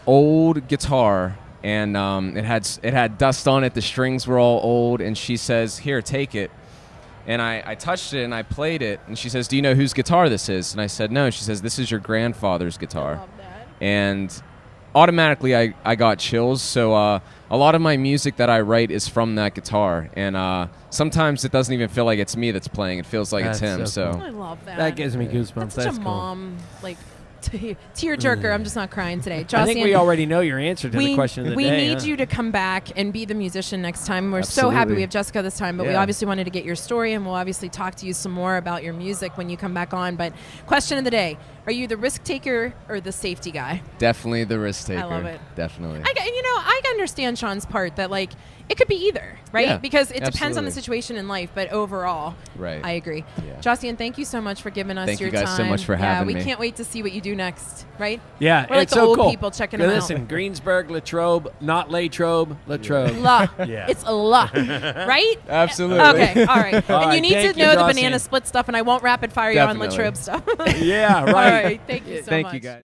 old guitar, and it had dust on it. The strings were all old. And she says, "Here, take it." And I touched it and I played it, and she says, "Do you know whose guitar this is?" And I said, "No." She says, "This is your grandfather's guitar." I love that. And automatically I got chills. So a lot of my music that I write is from that guitar, and sometimes it doesn't even feel like it's me that's playing. It feels like it's him. So I love that. That gives me goosebumps. That's such a cool. mom tear jerker. I'm just not crying today. I think we already know your answer to the question of the day. We need you to come back and be the musician next time. We're so happy we have Jessica this time, but we obviously wanted to get your story, and we'll obviously talk to you some more about your music when you come back on. But question of the day: are you the risk taker or the safety guy? Definitely the risk taker. I love it. Definitely. I understand Sean's part that it could be either, right? Yeah, because it depends on the situation in life, but overall, right. I agree. Yeah. Josiah, thank you so much for giving us your time. Thank you guys so much for having me. We can't wait to see what you do next, right? Yeah, we're like it's the so old cool. people checking them out. Listen, Greensburg, Latrobe, not Latrobe, Latrobe. La. Yeah. It's a la, right? Absolutely. Okay, all right. All and right, you need thank to you, know the Josiah. banana split stuff, and I won't rapid fire you on Latrobe stuff. Yeah, right. All right, thank you so much. Thank you, guys.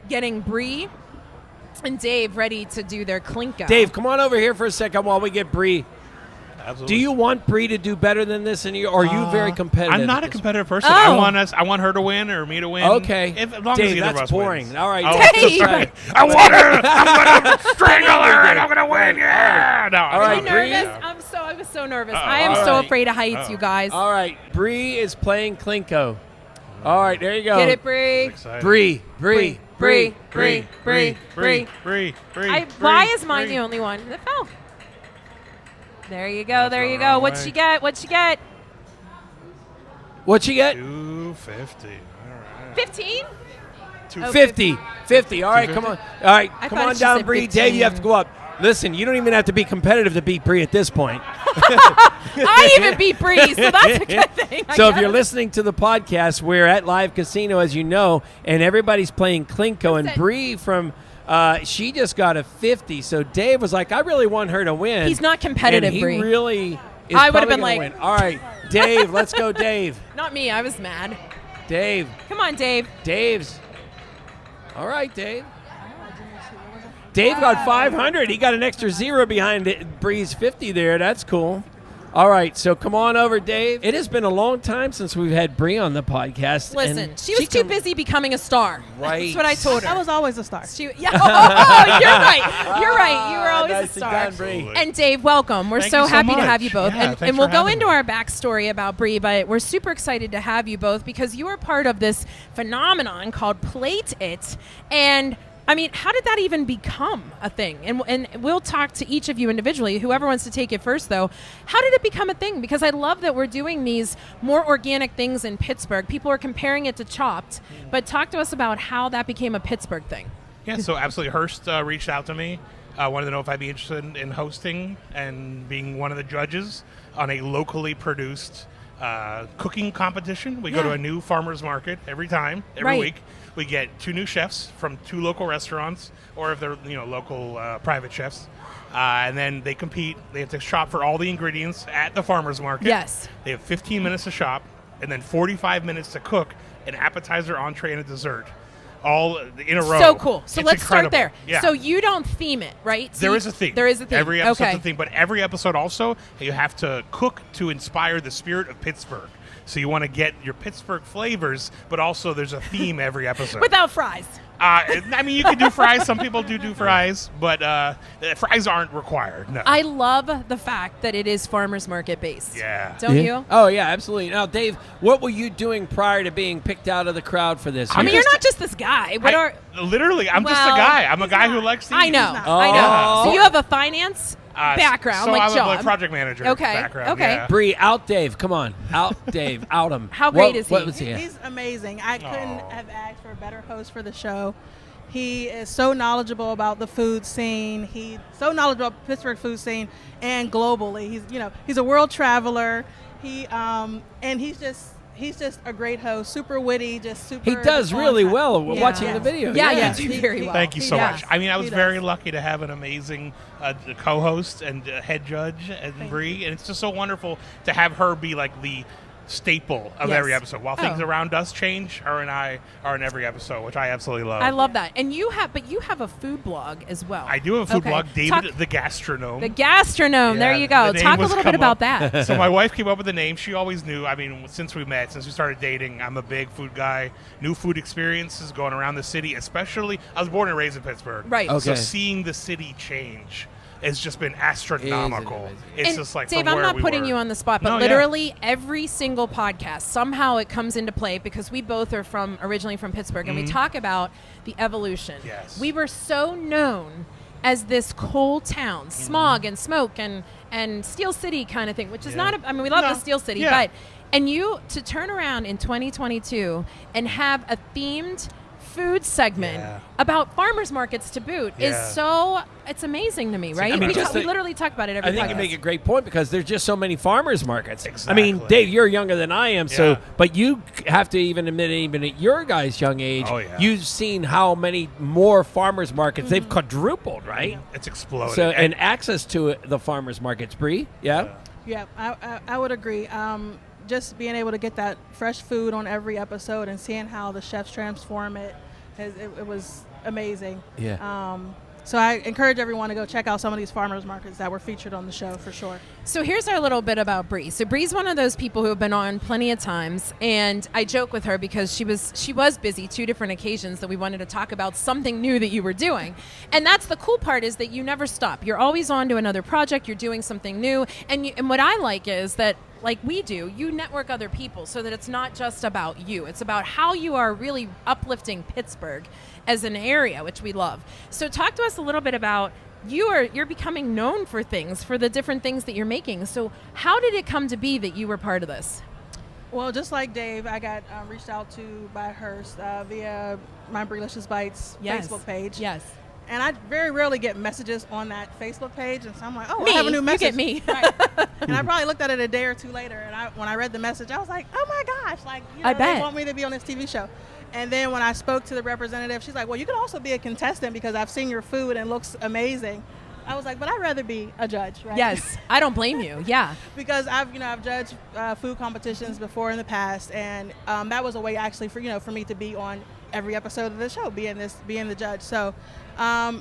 Getting Brie and Dave ready to do their Clinco. Dave, come on over here for a second while we get Brie. Absolutely. Do you want Brie to do better than this, or are you very competitive? I'm not a competitive person. Oh. I want her to win or me to win. Okay. As long Dave, as either that's of us boring. wins. All right. Oh, Dave. Right. I want her. I'm going to strangle her and I'm going to win. Yeah. No, All Are right, you Brie. nervous? I was so nervous. Uh-oh. I am All so right. afraid of heights, you guys. All right. Brie is playing Clinco. All right, there you go. Get it, Brie. Excited. Brie. Brie. Why is mine the only one that fell? There you go. That's There the you go. wrong What way. you get? What you get? What you get? 250. All right. 15? 50. 50. All right, come on. All right, I come thought on she down, said Brie. 15. Dave, you have to go up. Listen, you don't even have to be competitive to beat Brie at this point. I even beat Bree, so that's a good thing. I So if you're guess. listening to the podcast, we're at Live Casino, as you know, and everybody's playing Clinco. And Listen. Brie from she just got a 50. So Dave was like, I really want her to win. He's not competitive, and he Brie. really is I would've probably been gonna like- win. All right, Dave, let's go, Dave. Not me. I was mad. Dave. Come on, Dave. Dave's. All right, Dave. Dave got 500. He got an extra 0 behind Brie's 50 there. That's cool. All right, so come on over, Dave. It has been a long time since we've had Brie on the podcast. Listen, and she was too busy becoming a star. Right. That's what I told her. I was always a star. Yeah. Oh, you're right. You're right. You were always a Nicely star. done, Brie. And Dave, welcome. We're Thank so you so happy to much. have you both. Yeah, and thanks we'll for go having into me. our backstory about Brie, but we're super excited to have you both because you are part of this phenomenon called Plate It. And I mean, how did that even become a thing? And we'll talk to each of you individually. Whoever wants to take it first, though, how did it become a thing? Because I love that we're doing these more organic things in Pittsburgh. People are comparing it to Chopped, but talk to us about how that became a Pittsburgh thing. Yeah, so absolutely. Hearst reached out to me, wanted to know if I'd be interested in hosting and being one of the judges on a locally produced cooking competition. We go to a new farmer's market every week. We get 2 new chefs from 2 local restaurants, or if they're local private chefs, and then they compete. They have to shop for all the ingredients at the farmer's market. Yes. They have 15 minutes to shop, and then 45 minutes to cook an appetizer, entree, and a dessert, all in a row. So cool. So It's let's incredible. start there. Yeah. So you don't theme it, right? So There is a theme. There is a theme. Every episode's okay. a theme, but every episode also, you have to cook to inspire the spirit of Pittsburgh. So you want to get your Pittsburgh flavors, but also there's a theme every episode. Without fries. I mean, you can do fries. Some people do fries, but fries aren't required. No. I love the fact that it is farmers market based. Yeah. Don't you? Oh, yeah, absolutely. Now, Dave, what were you doing prior to being picked out of the crowd for this? I mean, you're not just this guy. What are Literally, I'm just a Well, guy. I'm a guy who likes to eat. I know. not. I know. Oh. So you have a finance background, so like I'm job. a project manager Okay, background. okay. Yeah. Brie, out Dave. Come on. Out Dave. Out him. How great is he? What was he? He's amazing. I couldn't have asked for a better host for the show. He is so knowledgeable about the food scene. He's so knowledgeable about Pittsburgh food scene and globally. He's a world traveler. And he's just a great host, super witty, just super. He does on really time. well Yeah. watching the video. Yeah, He- you do very well. Thank you so He much. does. I mean, I was He very does. lucky to have an amazing co-host and head judge and Brie, and it's just so wonderful to have her be like the staple of Yes. every episode. While things Oh. around us change, her and I are in every episode, which I absolutely love. I love that. And you have a food blog as well. I do have a food Okay. blog, David Talk- the Gastronome. The Gastronome. There Yeah, you go. the name Talk a was little bit come about up. that. So my wife came up with the name. She always knew. I mean, since we started dating, I'm a big food guy. New food experiences going around the city, especially. I was born and raised in Pittsburgh. Right. So Okay. seeing the city change has just been astronomical. amazing. It's And just like Dave, from I'm where not we putting were. you on the spot, but No, yeah. literally every single podcast somehow it comes into play because we both are originally from Pittsburgh, and we talk about the evolution. Yes. We were so known as this coal town, smog and smoke and Steel City kind of thing, which is Yeah. not. I mean, we love No. the Steel City, Yeah. but and you to turn around in 2022 and have a themed food segment Yeah. about farmers markets to boot is Yeah. it's amazing to me, right? I mean, we just we the- literally talk about it every I think podcast. you make a great point because there's just so many farmers markets. I Exactly. mean, Dave, you're younger than I am, so Yeah. but you have to even admit, even at your guys' young age, Oh, yeah. you've seen how many more farmers markets they've quadrupled, right? It's exploded. So and access to the farmers markets, Brie, yeah. Yeah, I would agree. Just being able to get that fresh food on every episode and seeing how the chefs transform it, it was amazing. Yeah. So I encourage everyone to go check out some of these farmers markets that were featured on the show for sure. So here's our little bit about Bree. So Bree's one of those people who have been on plenty of times, and I joke with her because she was busy 2 different occasions that we wanted to talk about something new that you were doing. And that's the cool part is that you never stop. You're always on to another project. You're doing something new. And what I like is that, like we do, you network other people so that it's not just about you. It's about how you are really uplifting Pittsburgh as an area, which we love. So talk to us a little bit about you're becoming known for things, for the different things that you're making. So how did it come to be that you were part of this? Well, just like Dave, I got reached out to by Hearst via my Breelicious Bites Facebook page. Yes. And I very rarely get messages on that Facebook page, and so I'm like, oh, Me, I have a new you message. get me. Right. And I probably looked at it a day or 2 later, and when I read the message, I was like, oh my gosh, like, I bet. they want me to be on this TV show. And then when I spoke to the representative, she's like, well, you can also be a contestant because I've seen your food and it looks amazing. I was like, but I'd rather be a judge, right? Yes, I don't blame you. Yeah. Because I've judged food competitions before in the past, and that was a way actually for me to be on every episode of the show, being the judge. So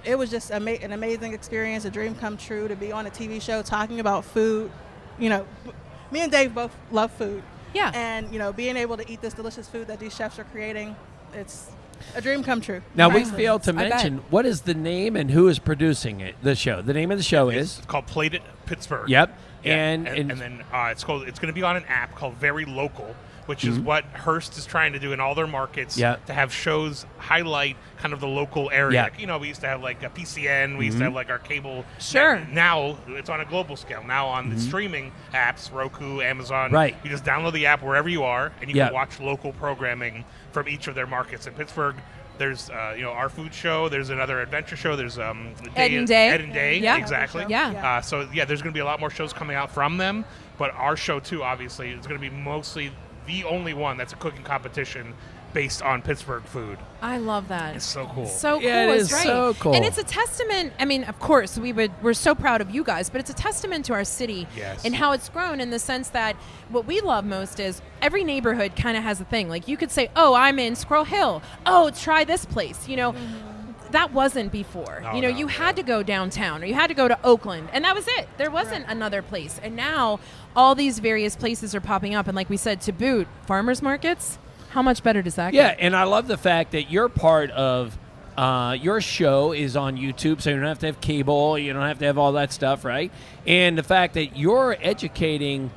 it was just an amazing experience, a dream come true to be on a TV show talking about food. Me and Dave both love food. Yeah. And being able to eat this delicious food that these chefs are creating, it's a dream come true. Now, we failed to mention, what is the name and who is producing it? The show. The name of the show is? It's called Plate It Pittsburgh. Yep. Yeah. And then it's going to be on an app called Very Local, which is what Hearst is trying to do in all their markets, to have shows highlight kind of the local area. Yeah. We used to have like a PCN, we used to have like our cable. Sure. Now it's on a global scale. Now on the streaming apps, Roku, Amazon, Right. you just download the app wherever you are, and you can watch local programming from each of their markets. In Pittsburgh, there's our food show. There's another adventure show. There's Ed and Day. Ed and Day, Yeah. exactly. Yeah. So there's going to be a lot more shows coming out from them. But our show too, obviously, is going to be mostly the only one that's a cooking competition based on Pittsburgh food. I love that. It's so cool. So cool. Yeah, it is right. so cool. And it's a testament. I mean, of course, we're so proud of you guys, but it's a testament to our city and how it's grown in the sense that what we love most is every neighborhood kind of has a thing. Like you could say, oh, I'm in Squirrel Hill. Oh, try this place. That wasn't before. You had to go downtown or you had to go to Oakland, and that was it. There wasn't another place. And now all these various places are popping up. And like we said, to boot, farmers markets, how much better does that get? Yeah, and I love the fact that you're part of your show is on YouTube, so you don't have to have cable, you don't have to have all that stuff, right? And the fact that you're educating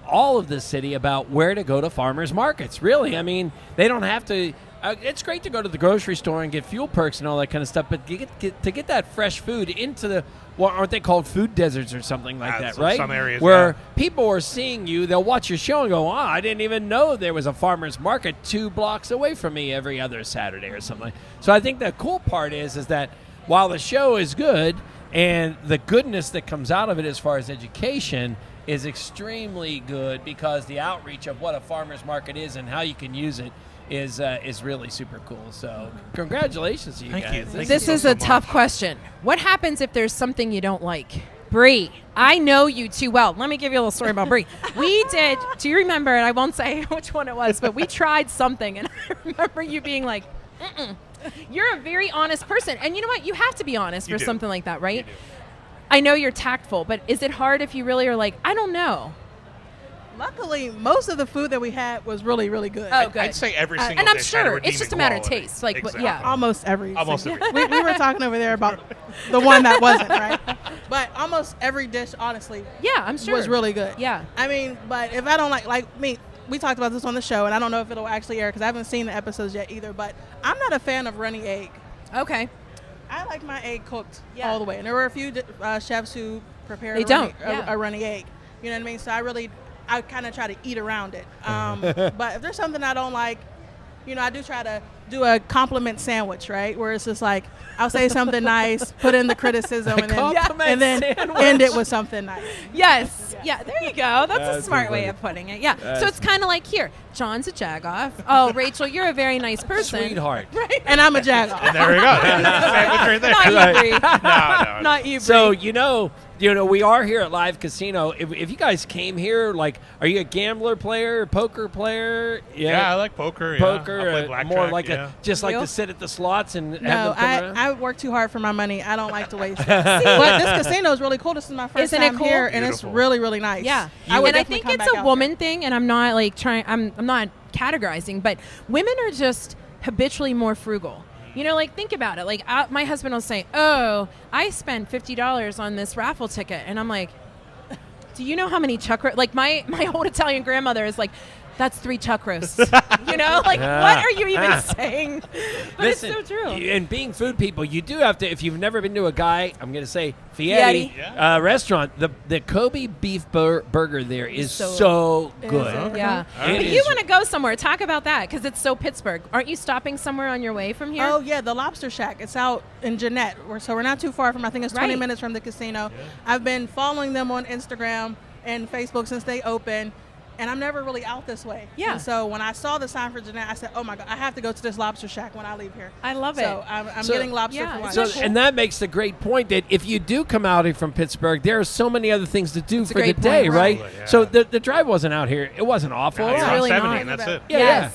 all of the city about where to go to farmers markets. Really, I mean, they don't have to. It's great to go to the grocery store and get fuel perks and all that kind of stuff, but to get that fresh food into the, aren't they called food deserts or something like that, right? Some areas, where people are seeing you, they'll watch your show and go, wow, I didn't even know there was a farmer's market 2 blocks away from me every other Saturday or something. So I think the cool part is that while the show is good and the goodness that comes out of it as far as education is extremely good, because the outreach of what a farmer's market is and how you can use it is really super cool. So congratulations to you Thank guys. you. Thank This you is so a tough much. question. What happens if there's something you don't like? Brie, I know you too well. Let me give you a little story about Brie. We did, do you remember, and I won't say which one it was, but we tried something, and I remember you being like, you're a very honest person. And you know what? You have to be honest for something like that, right? I know you're tactful, but is it hard if you really are like, I don't know? Luckily, most of the food that we had was really, really good. Oh, good. I'd say every single and I'm dish had sure a it's just a redeeming matter of quality. taste. Like, Exactly. yeah. Almost every. Almost single- every. we were talking over there about the one that wasn't, right? But almost every dish, honestly, Yeah, I'm sure. was really good. Yeah. I mean, but if I don't like me, we talked about this on the show, and I don't know if it'll actually air because I haven't seen the episodes yet either. But I'm not a fan of runny egg. Okay. I like my egg cooked all the way. And there were a few chefs who prepared a runny egg. You know what I mean? So I kind of try to eat around it. But if there's something I don't like, I do try to do a compliment sandwich, right? Where it's just like, I'll say something nice, put in the criticism, and then end it with something nice. Yes. Yeah, there you go. That's a smart way of putting it. Yeah. So it's kind of like here, John's a Jagoff. Oh, Rachel, you're a very nice person. Sweetheart. Right. And I'm a Jagoff. And there we go. That's the sandwich right there. Not you, Brie. No. Not you, Brie. So, we are here at Live Casino. If you guys came here, like, are you a gambler player, poker player? Yeah, I like poker. Poker, I'll play blackjack, more like yeah. like to sit at the slots and have No, them come around? I work too hard for my money. I don't like to waste it. But this casino is really cool. This is my first Isn't it time cool? here, and it's Beautiful. really, really nice. Yeah. I would And I definitely think come it's back a out woman thing, and I'm not like trying, I'm not categorizing, but women are just habitually more frugal. Like, think about it. Like, my husband will say, oh, I spent $50 on this raffle ticket. And I'm like, do you know how many chuck roasts? Like, my old Italian grandmother is like, that's 3 chuck roasts. Like, what are you even saying? But Listen, it's so true. And being food people, you do have to, if you've never been to a guy, I'm going to say, Fietti restaurant, the Kobe beef burger there is so good. Yeah. It But is- you want to go somewhere. Talk about that, because it's so Pittsburgh. Aren't you stopping somewhere on your way from here? Oh, yeah, the Lobster Shack. It's out in Jeanette. So we're not too far from, I think it's 20 Right. minutes from the casino. I've been following them on Instagram and Facebook since they opened. and I'm never really out this way. Yeah. And so when I saw the sign for Jeanette, I said, oh my God, I have to go to this lobster shack when I leave here. I love it. So I'm getting lobster for lunch. So, and that makes the great point that if you do come out here from Pittsburgh, there are so many other things to do for the day, right? Yeah. So the drive wasn't out here. It wasn't awful. You're on really 70 not. and that's it. Yeah.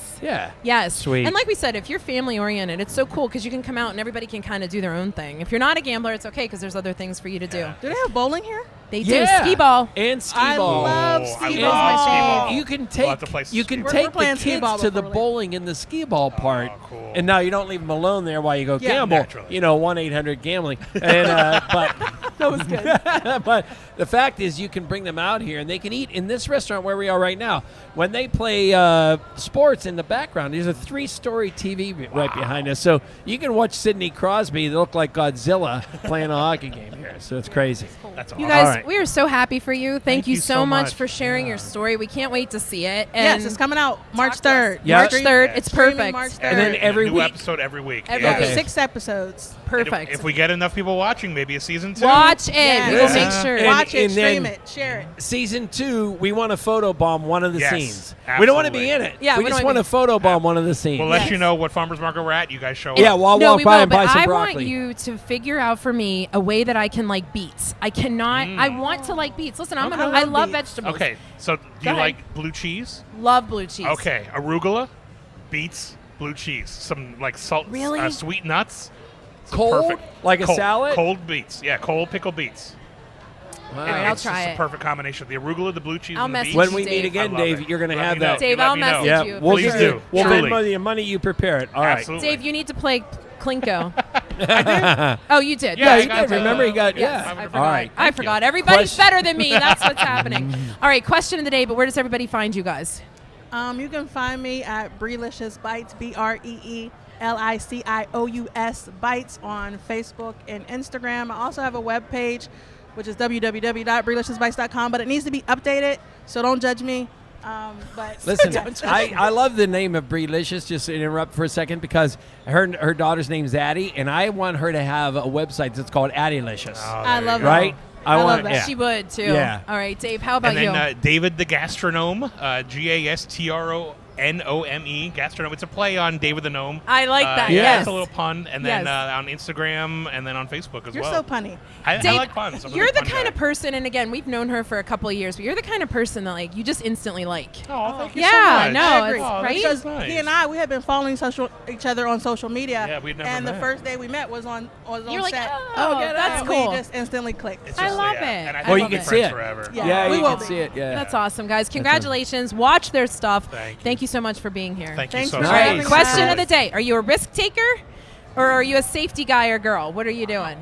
Yes. Sweet. And like we said, if you're family oriented, it's so cool because you can come out and everybody can kind of do their own thing. If you're not a gambler, it's okay because there's other things for you to do. Do they have bowling here? They do. Skee ball. And skee I ball. love I skee love ball. skee ball. You can We'll take have to play you skee can ball. take We're the playing skee kids ball to the before we leave. bowling in the skee ball part, cool. and now you don't leave them alone there while you go Yeah. gamble. Naturally. 1-800-GAMBLING. And but That was good. but the fact is, you can bring them out here and they can eat in this restaurant where we are right now. When they play sports in the background, there's a 3-story TV right behind us, so you can watch Sidney Crosby look like Godzilla playing a hockey game here. So it's crazy. That's awesome. You guys, All right. we are so happy for you. Thank you you so so much much. for sharing your story. We can't wait to see it. And Yes, it's coming out March 3rd. Yeah. March 3rd. It's Streaming perfect. March 3rd. And then every new week. episode every week. Every Yeah. week. 6 episodes. Perfect. If we get enough people watching, maybe a season 2. Watch it. Yeah. We will Listen, make sure. and- Watch it, and then- stream it, share it. Season 2, we want to photobomb one of the Yes, scenes. We don't want to be in it. Yeah, we we just don't want to wanna photobomb one of the scenes. We'll let Yes. you know what farmer's market we're at. You guys show Yeah, up. well, I'll No, walk we by will, and buy but some I broccoli. want you to figure out for me a way that I can like beets. I cannot. I want to like beets. Listen, Okay. I love Beets. vegetables. Okay, so do you ahead. like blue cheese? Love blue cheese. Okay, arugula, beets, blue cheese, some like salt, Really? sweet nuts. It's Cold? perfect. Like a Cold- salad? Cold beets, yeah, cold pickled beets. Wow. All right, I'll It's try just it. a perfect combination. The arugula, the blue cheese, I'll and the message beets. When you, we meet Dave. again, I love Dave, it. you're going to Let have me know. that. Dave, Let I'll me know. message Yeah, you. we'll for give sure. you. We'll Truly. spend the money. You prepare it. All right. Absolutely. Dave, you need to play Clinco. Oh, you did. Yeah, Yeah, I he got did. that. Remember, he got. Yes, Yeah. I forgot. All right. I forgot. Everybody's Question- better than me. That's what's happening. All right, question of the day, but where does everybody find you guys? You can find me at Breelicious Bites, BREELICIOUS Bites on Facebook and Instagram. I also have a webpage, which is www.breeliciousbites.com, but it needs to be updated, so don't judge me. But Listen, I love the name of Breelicious. Just to interrupt for a second because her daughter's name's Addie, and I want her to have a website that's called Addylicious. I love that. Right? I love want that. yeah. She would too. Yeah. All right, Dave. How about And you? then David the Gastronome, Gastronome, Gastronome. It's a play on David the Gnome. I like that. Yeah. Yes. It's a little pun. And then Yes. on Instagram and then on Facebook as You're well. so punny. I Dave, like puns. I'm a you're big the pun kind guy. of person, and again, we've known her for a couple of years, but you're the kind of person that like you just instantly like. Oh, thank you Yeah, so much. no, I agree. it's- Oh, right? Because nice. he and I, we had been following each other on social media. Yeah, we'd never and the met. first day we met was on You're like, set. oh, that's and cool. we just instantly clicked. It's I just, love yeah. it. And I I think Well, we'll you be can friends see it. forever. Yeah. Yeah, we you will can be. see it. Yeah. That's awesome, guys. Congratulations. Watch their stuff. Thank you. So much for being here. Thank you Thanks so for much. Nice. having us. Question of the day. Are you a risk taker or are you a safety guy or girl? What are you doing?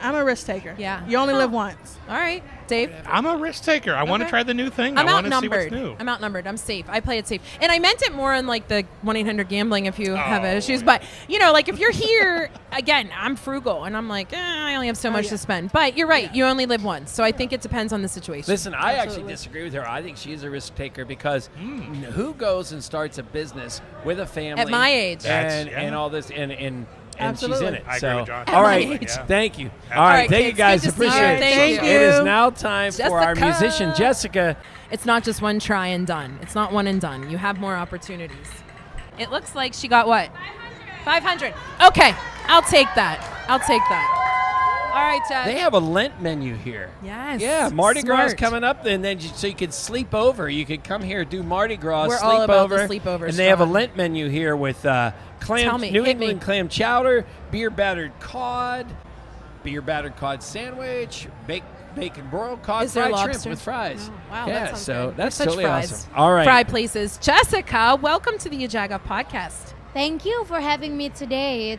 I'm a risk taker. Yeah. You only live once. All right, Dave. I'm a risk taker. I want to Okay. try the new thing. I'm I want to see what's outnumbered. new. I'm outnumbered. I'm safe. I play it safe. And I meant it more on like the 1-800-GAMBLING if you have Oh, issues. yeah. But, you know, like if you're here, again, I'm frugal and I'm like, I only have so much yeah. to spend. But you're right. You only live once. So I think it depends on the situation. Listen, I actually Absolutely. disagree with her. I think she's a risk taker because who goes and starts a business with a family At my age. and, Yeah. and all this and she's in Absolutely. it. I agree so with John. At all my right, age. Yeah. thank you. All All right, right, thank you kids. guys. Good to see you. Appreciate it. Thank you. It is now time for our Jessica. musician Jessica. It's not just one try and done. It's not one and done. You have more opportunities. It looks like she got what? 500. Okay, I'll take that. I'll take that. All right, Jess. They have a Lent menu here. Yes. Yeah, Mardi Gras is Smart. coming up, and then so you could sleep over. You could come here, do Mardi Gras, We're sleep all about over, the sleepover and they have a strong. Lent menu here with Tell clam, me, New hit England me. clam chowder, beer battered cod sandwich, bacon broiled cod, Is there fried lobster? shrimp with fries. Oh, wow, yeah, that sounds so good. that's Such totally fries. awesome. All right, Fry places. Jessica, welcome to the Yajagoff podcast. Thank you for having me today.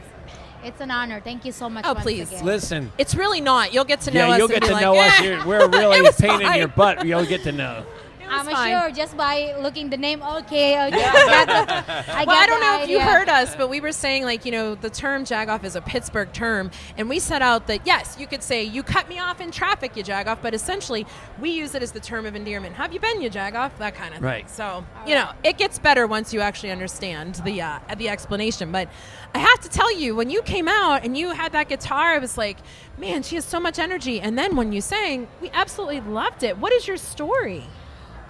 It's an honor. Thank you so much. Oh, once please. again. listen. It's really not. You'll get to know Yeah, us. you'll and get be to like, know us. "Eh." We're really It was pain in fine. your butt. You'll get to know. I'm fine. sure just by looking the name. Okay. I got Well, I don't the know if you idea. heard us, but we were saying, like, you know, the term Jagoff is a Pittsburgh term, and we set out that, yes, you could say, you cut me off in traffic, you Jagoff, but essentially, we use it as the term of endearment. Have you been, you Jagoff? That kind of Right. thing. So, you know, it gets better once you actually understand the explanation. But I have to tell you, when you came out and you had that guitar, I was like, man, she has so much energy. And then when you sang, we absolutely loved it. What is your story?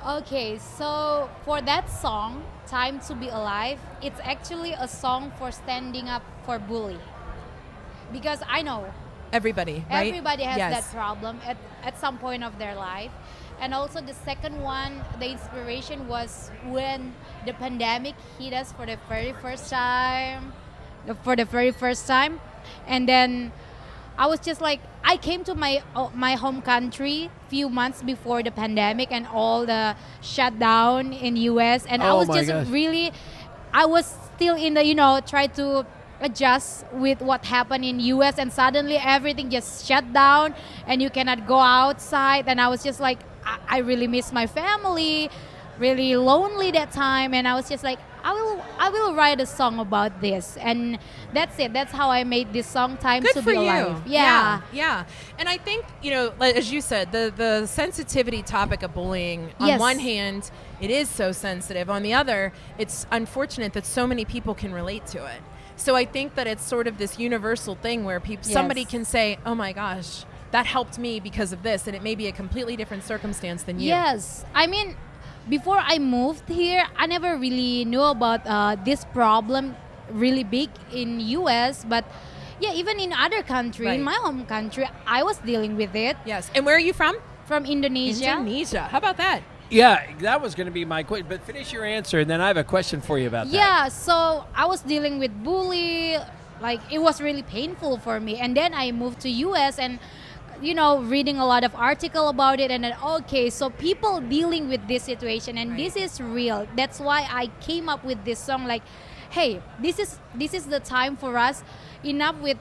Okay, so for that song, Time to Be Alive, it's actually a song for standing up for bully. Because I know Everybody, right? everybody has Yes. that problem at some point of their life. And also the second one, the inspiration was when the pandemic hit us for the very first time. And then I was just like, I came to my home country few months before the pandemic and all the shutdown in US, and I Oh was my just gosh. really, I was still in the try to adjust with what happened in US, and suddenly everything just shut down and you cannot go outside, and I was just like, I really miss my family, really lonely that time, and I was just like, I will write a song about this, and that's it. That's how I made this song, Time Good to for Be you. Alive. Yeah. And I think, like, as you said, the sensitivity topic of bullying, on Yes. one hand, it is so sensitive. On the other, it's unfortunate that so many people can relate to it. So I think that it's sort of this universal thing where somebody Yes. can say, oh my gosh, that helped me because of this, and it may be a completely different circumstance than you. Yes, I mean, before I moved here, I never really knew about this problem really big in US, but yeah, even in other country, Right. in my home country, I was dealing with it. Yes. And where are you from? From Indonesia. Indonesia. How about that? Yeah, that was going to be my question. But finish your answer, and then I have a question for you about that. Yeah, so I was dealing with bully, like it was really painful for me, and then I moved to US and reading a lot of article about it, and then okay, so people dealing with this situation, and this is real. That's why I came up with this song, like, hey, this is the time for us. Enough with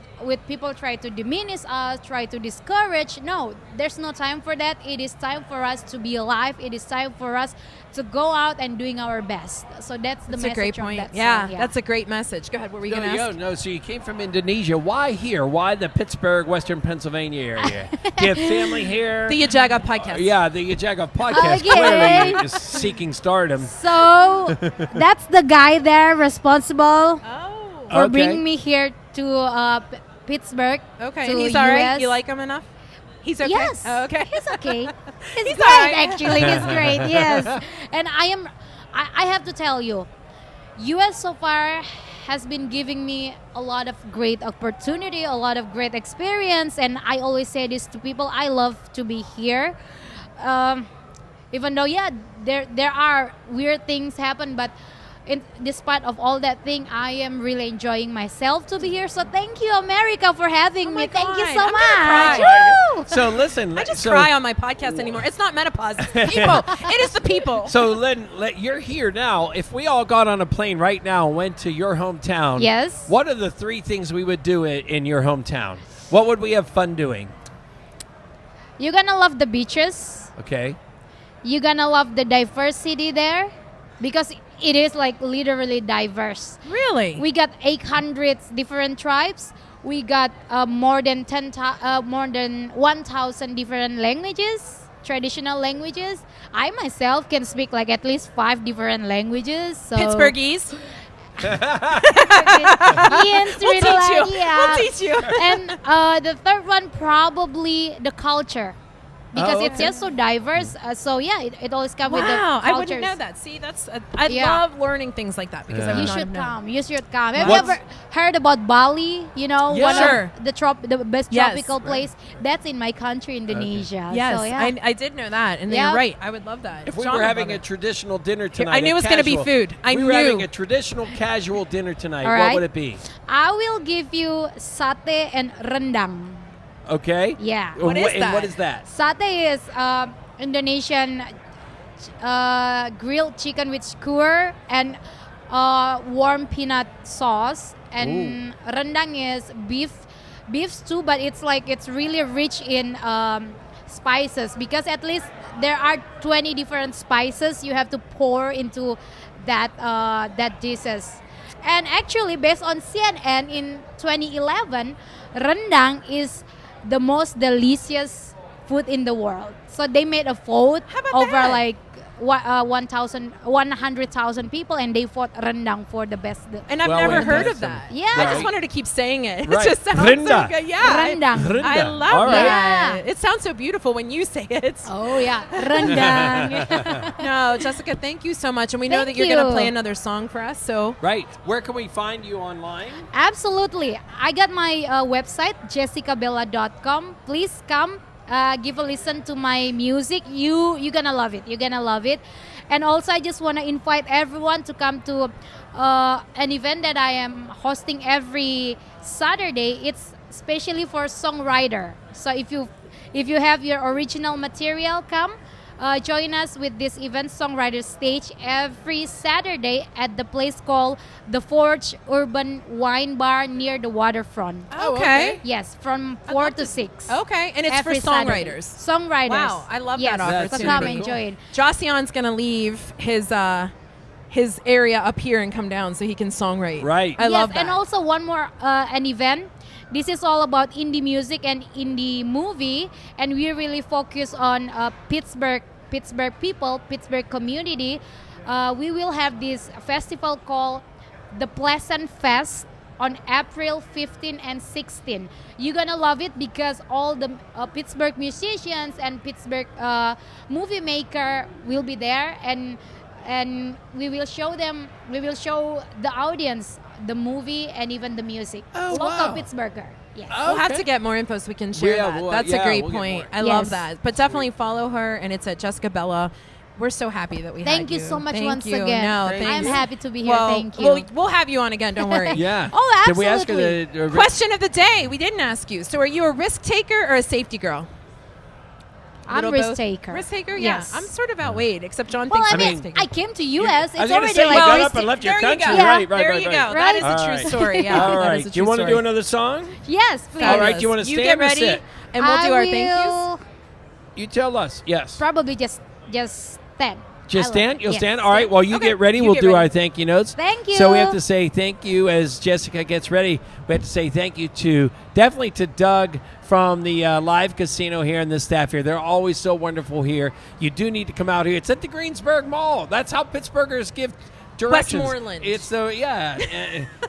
people try to diminish us, try to discourage. No, there's no time for that. It is time for us to be alive. It is time for us to go out and doing our best. So that's the That's message a great of point. that Yeah, song. that's a great message. Go ahead. What were you going to ask? No, so you came from Indonesia. Why here? Why the Pittsburgh, Western Pennsylvania area? Do you have family here? The Yajagoff podcast. Yeah, the Yajagoff podcast Okay. clearly is seeking stardom. So that's the guy there responsible Oh. for Okay. bringing me here to Pittsburgh. Okay. to And he's all right? US. You like him enough? He's okay? Yes. Oh, okay. He's okay. He's He's great, all right. actually. He's great. Yes. And I have to tell you, US so far has been giving me a lot of great opportunity, a lot of great experience, and I always say this to people. I love to be here. Even though, yeah, there are weird things happen, but despite of all that thing, I am really enjoying myself to be here. So thank you, America, for having me. Thank you God, so I'm gonna much. cry. Woo! So listen, I just so, cry on my podcast anymore. It's not menopause. It's the people. It is the people. So Lynn, you're here now. If we all got on a plane right now and went to your hometown, Yes. what are the 3 things we would do in your hometown? What would we have fun doing? You're gonna love the beaches. Okay. You're gonna love the diversity there, because it is like literally diverse. Really? We got 800 different tribes. We got more than 1,000 different languages, traditional languages. I myself can speak like at least 5 different languages. So Pittsburghese. Ian's We'll really teach you. like, yeah. We'll teach you. And the third one, probably the culture, because Oh, it's okay. just so diverse. So yeah, it always comes with the Wow, cultures. I wouldn't know that. See, that's I Yeah. love learning things like that because I would You not should have known. come. You should come. Have you What's- ever heard about Bali? Yeah. One Sure. of the best Yes. tropical place. That's in my country, Indonesia. Yes, So, yeah. I did know that, and Yeah. you're right. I would love that. If we John were would having love a it. traditional dinner tonight, I knew it was gonna be casual- food. I we were knew. having a traditional casual dinner tonight. All What right. would it be? I will give you satay and rendang. Okay. Yeah. What is And that? what is that? Satay is Indonesian grilled chicken with skewer and warm peanut sauce, and rendang is beef stew, but it's really rich in spices, because at least there are 20 different spices you have to pour into that dishes. And actually, based on CNN in 2011, rendang is the most delicious food in the world. So they made a vote How about over that? like 100,000 people, and they fought rendang for the best. And I've Well, never we heard got of some. that. Yeah. I Right. just wanted to keep saying it. Right. It just sounds Rinda. so good. Yeah. Rendang. I Rinda. love All right. that. It sounds so beautiful when you say it. Oh yeah, rendang. No, Jessica, thank you so much. And we know that Thank you're going to you. play another song for us. So Right. Where can we find you online? Absolutely. I got my website, jessicabella.com. Please come, give a listen to my music. You're gonna love it. You're gonna love it. And also, I just want to invite everyone to come to an event that I am hosting every Saturday. It's especially for songwriter. So if you have your original material, come. Join us with this event songwriter stage every Saturday at the place called the Forge Urban Wine Bar near the waterfront. okay. Yes, from I'd 4 love to 6. Okay. And it's Every for Saturday. songwriters. Songwriters. Wow, I love yes. that So opportunity. come Super cool. enjoy it. Josiah's going to leave his area up here and come down so he can songwrite. Right. I love that. And also one more an event. This is all about indie music and indie movie, and we really focus on Pittsburgh people, Pittsburgh community. We will have this festival called the Pleasant Fest on April 15 and 16. You're gonna love it because all the Pittsburgh musicians and Pittsburgh movie maker will be there, and we will show the audience the movie and even the music. Oh, Local wow. Pittsburgher. Yes. We'll have Okay. to get more info so we can share Yeah, that. we'll- That's yeah, a great we'll get point. more. I love Yes. that. But definitely follow her, and it's at Jessica Bella. We're so happy that we had Thank you so much Thank once you. again. No, Thank I'm you. happy to be here. Well, Thank you. We'll have you on again. Don't worry. Yeah. Oh, Did we ask her absolutely. Question of the day. We didn't ask you. So, are you a risk taker or a safety girl? I'm Little risk both? taker. Risk taker? Yeah. Yes. I'm sort of outweighed, except John Well, thinks I I'm mean, risk taker. I came to U.S. I was It's gonna already say, you like got risk- up and left your there country. You go. Right, there right, you right. go. Right. That is a All true right. story. Yeah. All that right. is a Do you true want to story. do another song? Yes, please. All right. Do you want to You stand get or ready, sit? and we'll do our I thank yous. will You tell us. Yes. Probably just stand. Just I stand? love it. You'll Yes. stand? All right. While you Okay. get ready, You we'll get do ready. our thank you notes. Thank you. So we have to say thank you as Jessica gets ready. We have to say thank you to definitely to Doug from the live casino here and the staff here. They're always so wonderful here. You do need to come out here. It's at the Greensburg Mall. That's how Pittsburghers give directions. Westmoreland. It's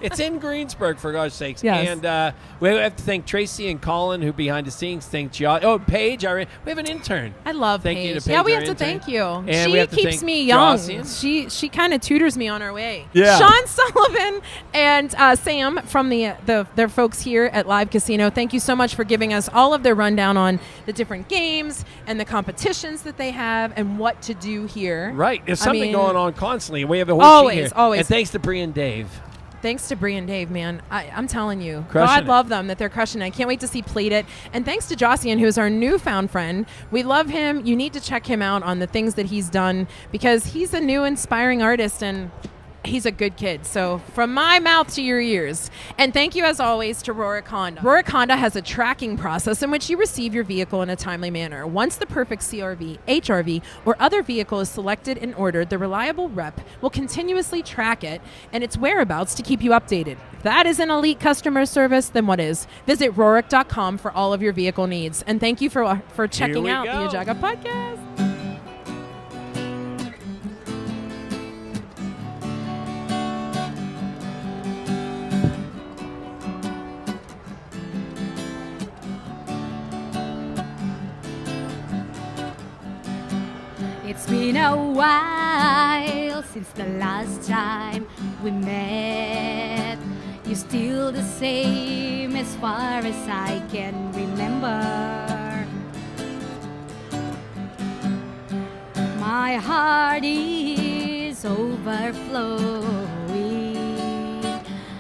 it's in Greensburg, for God's sakes. Yes. And we have to thank Tracy and Colin, who behind the scenes. Thank Paige. We have an intern. I love Thank Paige. you to Yeah, Paige, we our have to intern. thank you. And we She have to keeps thank me young. Josiah. She kind of tutors me on our way. Yeah. Sean Sullivan and Sam from their folks here at Live Casino. Thank you so much for giving us all of their rundown on the different games and the competitions that they have and what to do here. Right. There's I something mean, going on constantly. We have a whole Always, sheet here. always. And thanks to Brie and Dave. Thanks to Brie and Dave, man. I'm telling you, Crushing God it. love them that they're crushing it. I can't wait to see Played It. And thanks to Josiah, who's our newfound friend. We love him. You need to check him out on the things that he's done because he's a new inspiring artist and he's a good kid. So from my mouth to your ears. And thank you as always to Rorick Honda. Rorick Honda has a tracking process in which you receive your vehicle in a timely manner. Once the perfect CRV, HRV, or other vehicle is selected and ordered, the reliable rep will continuously track it and its whereabouts to keep you updated. If that isn't elite customer service, then what is? Visit Rorick.com for all of your vehicle needs. And thank you for checking we out go. the Yajagoff Podcast. It's been a while since the last time we met. You're still the same as far as I can remember. My heart is overflowing.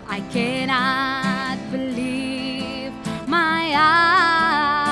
I cannot believe my eyes.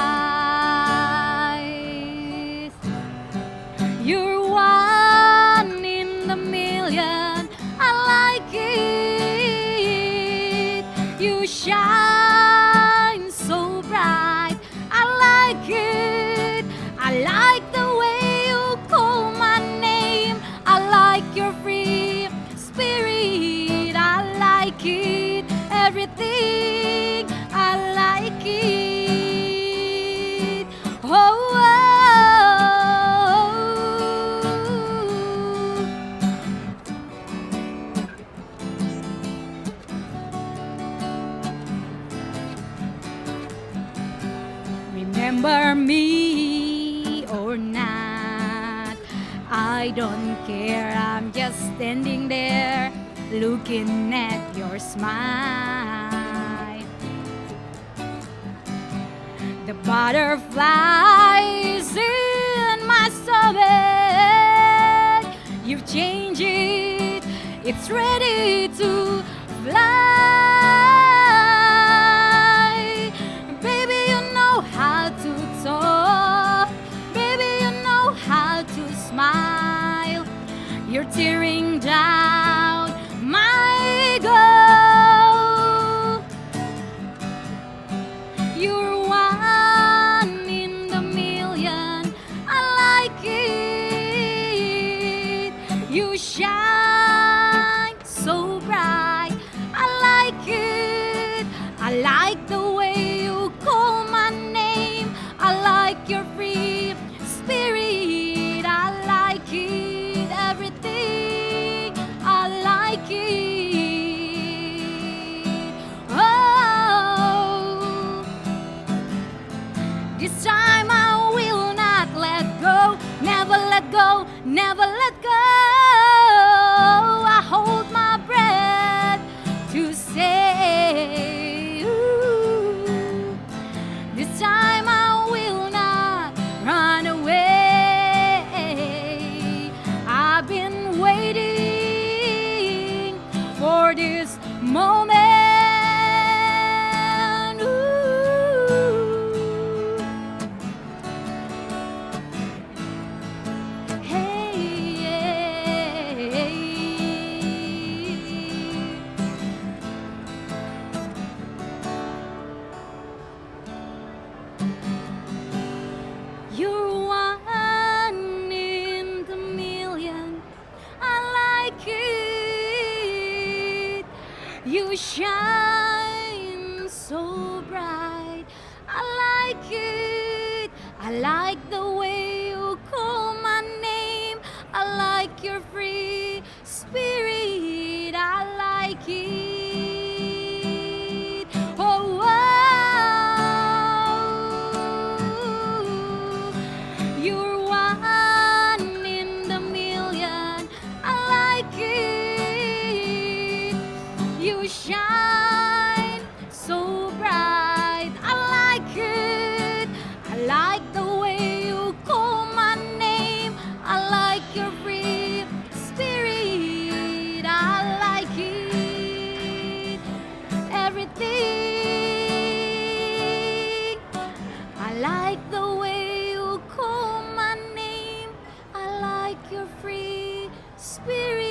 You're one in a million. I like it. You shine so bright. I like it. I like the way you call my name. I like your free spirit. I like it. Everything. I like it. Oh. remember me or not. I don't care, I'm just standing there looking at your smile. The butterflies in my stomach, you've changed it, it's ready to fly. Baby, you know how to talk, baby, you know how to smile. You're tearing down my goal. You're one in the million, I like it. You shine so bright, I like it. I like the way you call my name, I like your free spirit, I like it, everything, I like it. Oh, this time I will not let go, never let go, never let go. I hold my breath to say, ooh, this time I will not run away. I've been waiting for this moment. Ooh. Hey, yeah. You're one in the million, I like it. You shine so bright, I like it. I like the way you call my name, I like your free spirit, I like it. Oh, wow. You're one in the million, I like it. You shine so bright, I like it. I like the way you call my name, I like your free spirit, I like it, everything. I like the way you call my name, I like your free spirit.